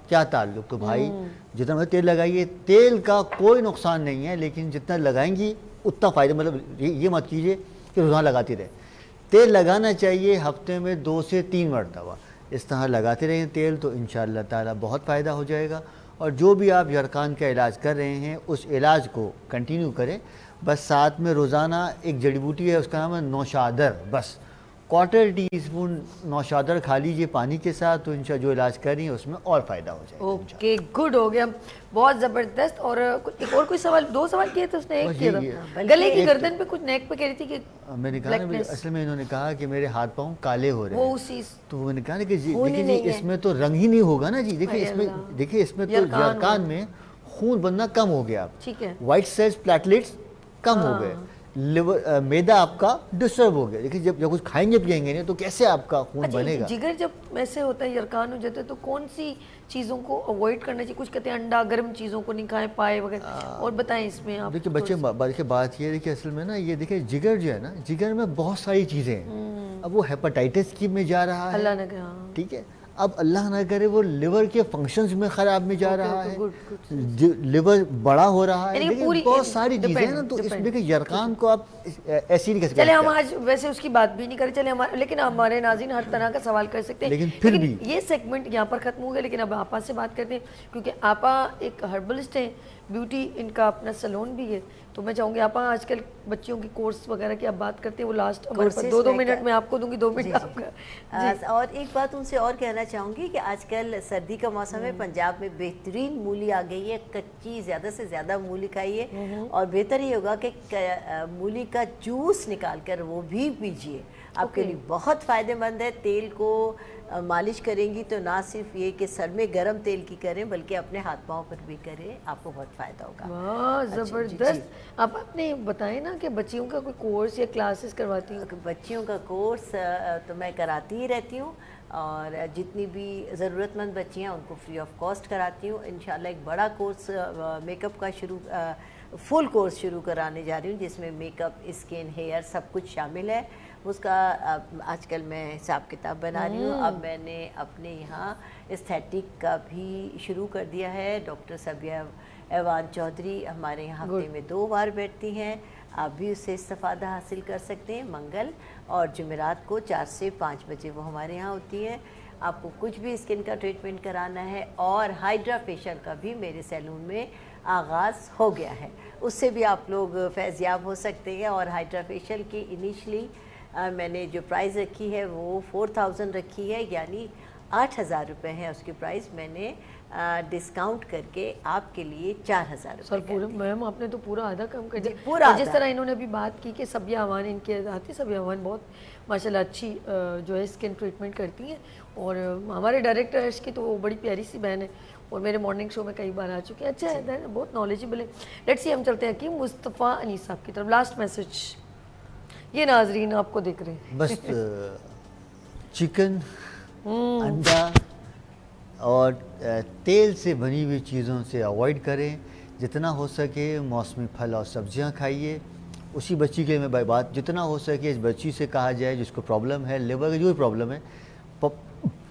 क्या ताल्लुक? तो भाई जितना तेल लगाइए, तेल का कोई नुकसान नहीं है, लेकिन जितना लगाएंगी उतना फ़ायदा। मतलब ये मत कीजिए कि रोज़ाना लगाती रहे। तेल लगाना चाहिए हफ्ते में 2 से 3 मरतबा, इस तरह लगाते रहें तेल, तो इंशाअल्लाह ताला बहुत फ़ायदा हो जाएगा। और जो भी आप यरकान का इलाज कर रहे हैं उस इलाज को कंटिन्यू करें। बस साथ में रोज़ाना एक जड़ी बूटी है, उसका नाम है नौशादर, बस 1/4 टीस्पून नौशादर खा लीजिए पानी के साथ, तो इंशाल्लाह जो इलाज कर रही है उसमें और फ़ायदा हो जाएगा। ओके, गुड, हो गया, बहुत ज़बरदस्त। और एक और कोई सवाल? 2 सवाल किए थे उसने, एक बस किया ये था गले की गर्दन पे, कुछ नेक पे कह रही थी कि मैंने कहा ना, blackness। असल में इन्होंने कहा कि मेरे हाथ पाँव काले हो रहे वो हैं, उसी तो मैंने कहा ना कि जी खून ही देखिए जी, नहीं है। इसमें तो रंग ही नहीं होगा ना जी। देखिए अरे इसमें, अल्लाह। देखिए इसमें तो यरकान यरकान में खून बनना कम हो गया, ठीक है। वाइट सेल्स प्लेटलेट्स कम हो गए, लिवर मैदा आपका डिस्टर्ब हो गया। देखिए जब कुछ खाएंगे पिएंगे नहीं तो कैसे आपका खून अच्छा, बनेगा। जिगर जब ऐसे होता है, यरकान हो जाता है, तो कौन सी चीज़ों को अवॉइड करना चाहिए? कुछ कहते हैं अंडा, गर्म चीज़ों को नहीं खाएं, पाए वगैरह, और बताएं इसमें आप। देखिए बच्चे देखिए बात ये है कि असल में ना ये देखिए जिगर जो है ना, जिगर में बहुत सारी चीज़ें हैं। अब वो हेपेटाइटिस की में जा रहा है, अल्लाह ने कहा, हाँ। ठीक है, अब अल्लाह ना करे वो लिवर के फंक्शंस में खराब में जा रहा है, लिवर बड़ा हो रहा है। यानी देखिए पूरी बहुत सारी चीज़ें हैं ना, तो इसमें देखिए यरकान को आप ऐसी नहीं कह सकते। चले हम आज वैसे उसकी बात भी नहीं करें, चले हमारे, लेकिन हमारे नाज़रीन हर तरह का सवाल कर सकते हैं, लेकिन फिर भी ये सेगमेंट यहाँ पर ख़त्म हो गया। लेकिन अब आपा से बात करते हैं, क्योंकि आपा एक हर्बलिस्ट हैं, ब्यूटी इनका अपना सैलून भी है। तो मैं चाहूँगी आपा आजकल बच्चियों की कोर्स वगैरह की आप बात करते हैं, वो लास्ट हमारे पास 2-2 मिनट में आपको दूंगी, 2 मिनट आपका। और एक बात उनसे और कहना चाहूँगी कि आजकल सर्दी का मौसम है, पंजाब में बेहतरीन मूली आ गई है, कच्ची ज़्यादा से ज़्यादा मूली खाइए, और बेहतर ये होगा कि मूली का जूस निकाल कर वो भी पीजिए, आपके लिए बहुत फ़ायदेमंद है। तेल को मालिश करेंगी तो ना सिर्फ ये कि सर में गरम तेल की करें, बल्कि अपने हाथ पाँव पर भी करें, आपको बहुत फ़ायदा होगा। वाह, ज़बरदस्त। आप अपने बताएं ना कि बच्चियों का कोई कोर्स या क्लासेस करवाती हैं? बच्चियों का कोर्स तो मैं कराती ही रहती हूँ, और जितनी भी ज़रूरतमंद बच्चियाँ उनको फ्री ऑफ कॉस्ट कराती हूँ। इंशाल्लाह एक बड़ा कोर्स मेकअप का फुल कोर्स शुरू कराने जा रही हूँ, जिसमें मेकअप, स्किन, हेयर सब कुछ शामिल है। उसका आजकल मैं हिसाब किताब बना रही हूँ। अब मैंने अपने यहाँ एस्थेटिक का भी शुरू कर दिया है। डॉक्टर सबिया एवान चौधरी हमारे यहाँ हफ्ते में 2 बार बैठती हैं, आप भी उससे इस्तेफादा हासिल कर सकते हैं। मंगल और जुमेरात को 4 से 5 बजे वो हमारे यहाँ होती है। आपको कुछ भी स्किन का ट्रीटमेंट कराना है, और हाइड्रा फेशियल का भी मेरे सैलून में आगाज़ हो गया है, उससे भी आप लोग फैज़याब हो सकते हैं। और हाइड्रा फेशियल की इनिशली मैंने जो प्राइस रखी है वो 4000 रखी है, यानी 8000 रुपये है उसकी प्राइस। मैंने डिस्काउंट करके आपके लिए 4000 सर पूरा, मैम आपने तो पूरा आधा कम कर दिया। पूरा जिस तरह इन्होंने अभी बात की कि सबिया अवान इनके आती, सबिया अवान बहुत माशाल्लाह अच्छी जो है स्किन ट्रीटमेंट करती हैं, और हमारे डायरेक्टर अर्श की तो वो बड़ी प्यारी सी बहन है, और मेरे मॉर्निंग शो में कई बार आ चुके हैं। अच्छा है, बहुत नॉलेजेबल है। लेट्स सी, हम चलते हैं कि मुस्तफ़ा अनीस साहब की तरफ। लास्ट मैसेज, ये नाजरीन आपको देख रहे हैं, बस चिकन, अंडा और तेल से बनी हुई चीज़ों से अवॉइड करें। जितना हो सके मौसमी फल और सब्जियां खाइए। उसी बच्ची के लिए मैं बात, जितना हो सके इस बच्ची से कहा जाए जिसको प्रॉब्लम है, लिवर की जो भी प्रॉब्लम है,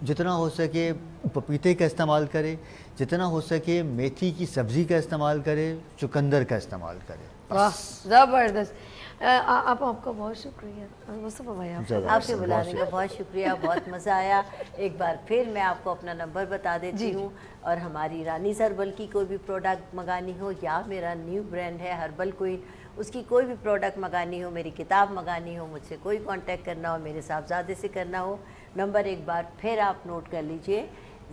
जितना हो सके पपीते का इस्तेमाल करें, जितना हो सके मेथी की सब्ज़ी का इस्तेमाल करें, चुकंदर का इस्तेमाल करें। वाह, ज़बरदस्त। आपका बहुत शुक्रिया मुस्तफ़ा भाई, आपके बुलाने का बहुत शुक्रिया, बहुत मज़ा आया। एक बार फिर मैं आपको अपना नंबर बता देती हूँ, और हमारी रानीज़ हर्बल की कोई भी प्रोडक्ट मंगानी हो, या मेरा न्यू ब्रांड है हर्बल क्वीन, उसकी कोई भी प्रोडक्ट मंगानी हो, मेरी किताब मंगानी हो, मुझसे कोई कांटेक्ट करना हो, मेरे साहबजादे से करना हो, नंबर एक बार फिर आप नोट कर लीजिए,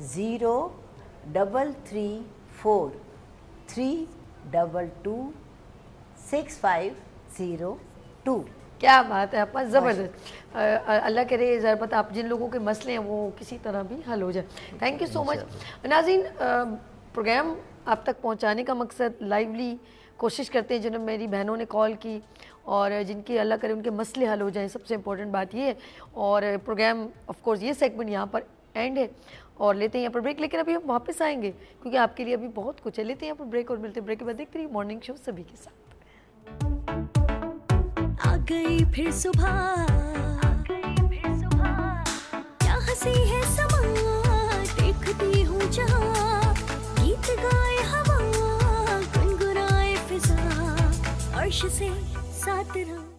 0334326502। क्या बात है आपका, ज़बरदस्त। अल्लाह करे ज़रबत आप जिन लोगों के मसले हैं वो किसी तरह भी हल हो जाए। थैंक यू सो मच नाज़रीन। प्रोग्राम आप तक पहुंचाने का मकसद लाइवली कोशिश करते हैं। जिन्होंने मेरी बहनों ने कॉल की और जिनकी अल्लाह करे उनके मसले हल हो जाएं, सबसे इम्पोर्टेंट बात ये है। और प्रोग्राम ऑफ कोर्स ये सेगमेंट यहाँ पर एंड है, और लेते हैं यहाँ पर ब्रेक। लेकिन अभी हम वापस आएंगे क्योंकि आपके लिए अभी बहुत कुछ है। लेते हैं यहाँ पर ब्रेक और मिलते हैं ब्रेक के बाद। देखते रहिए मॉर्निंग शो सभी के साथ। आ गई फिर सुबह, क्या हंसी है समा, देखती हूँ जहाँ, गीत गाए हवा, गुनगुनाए फिजा, अर्श से साथ रहो।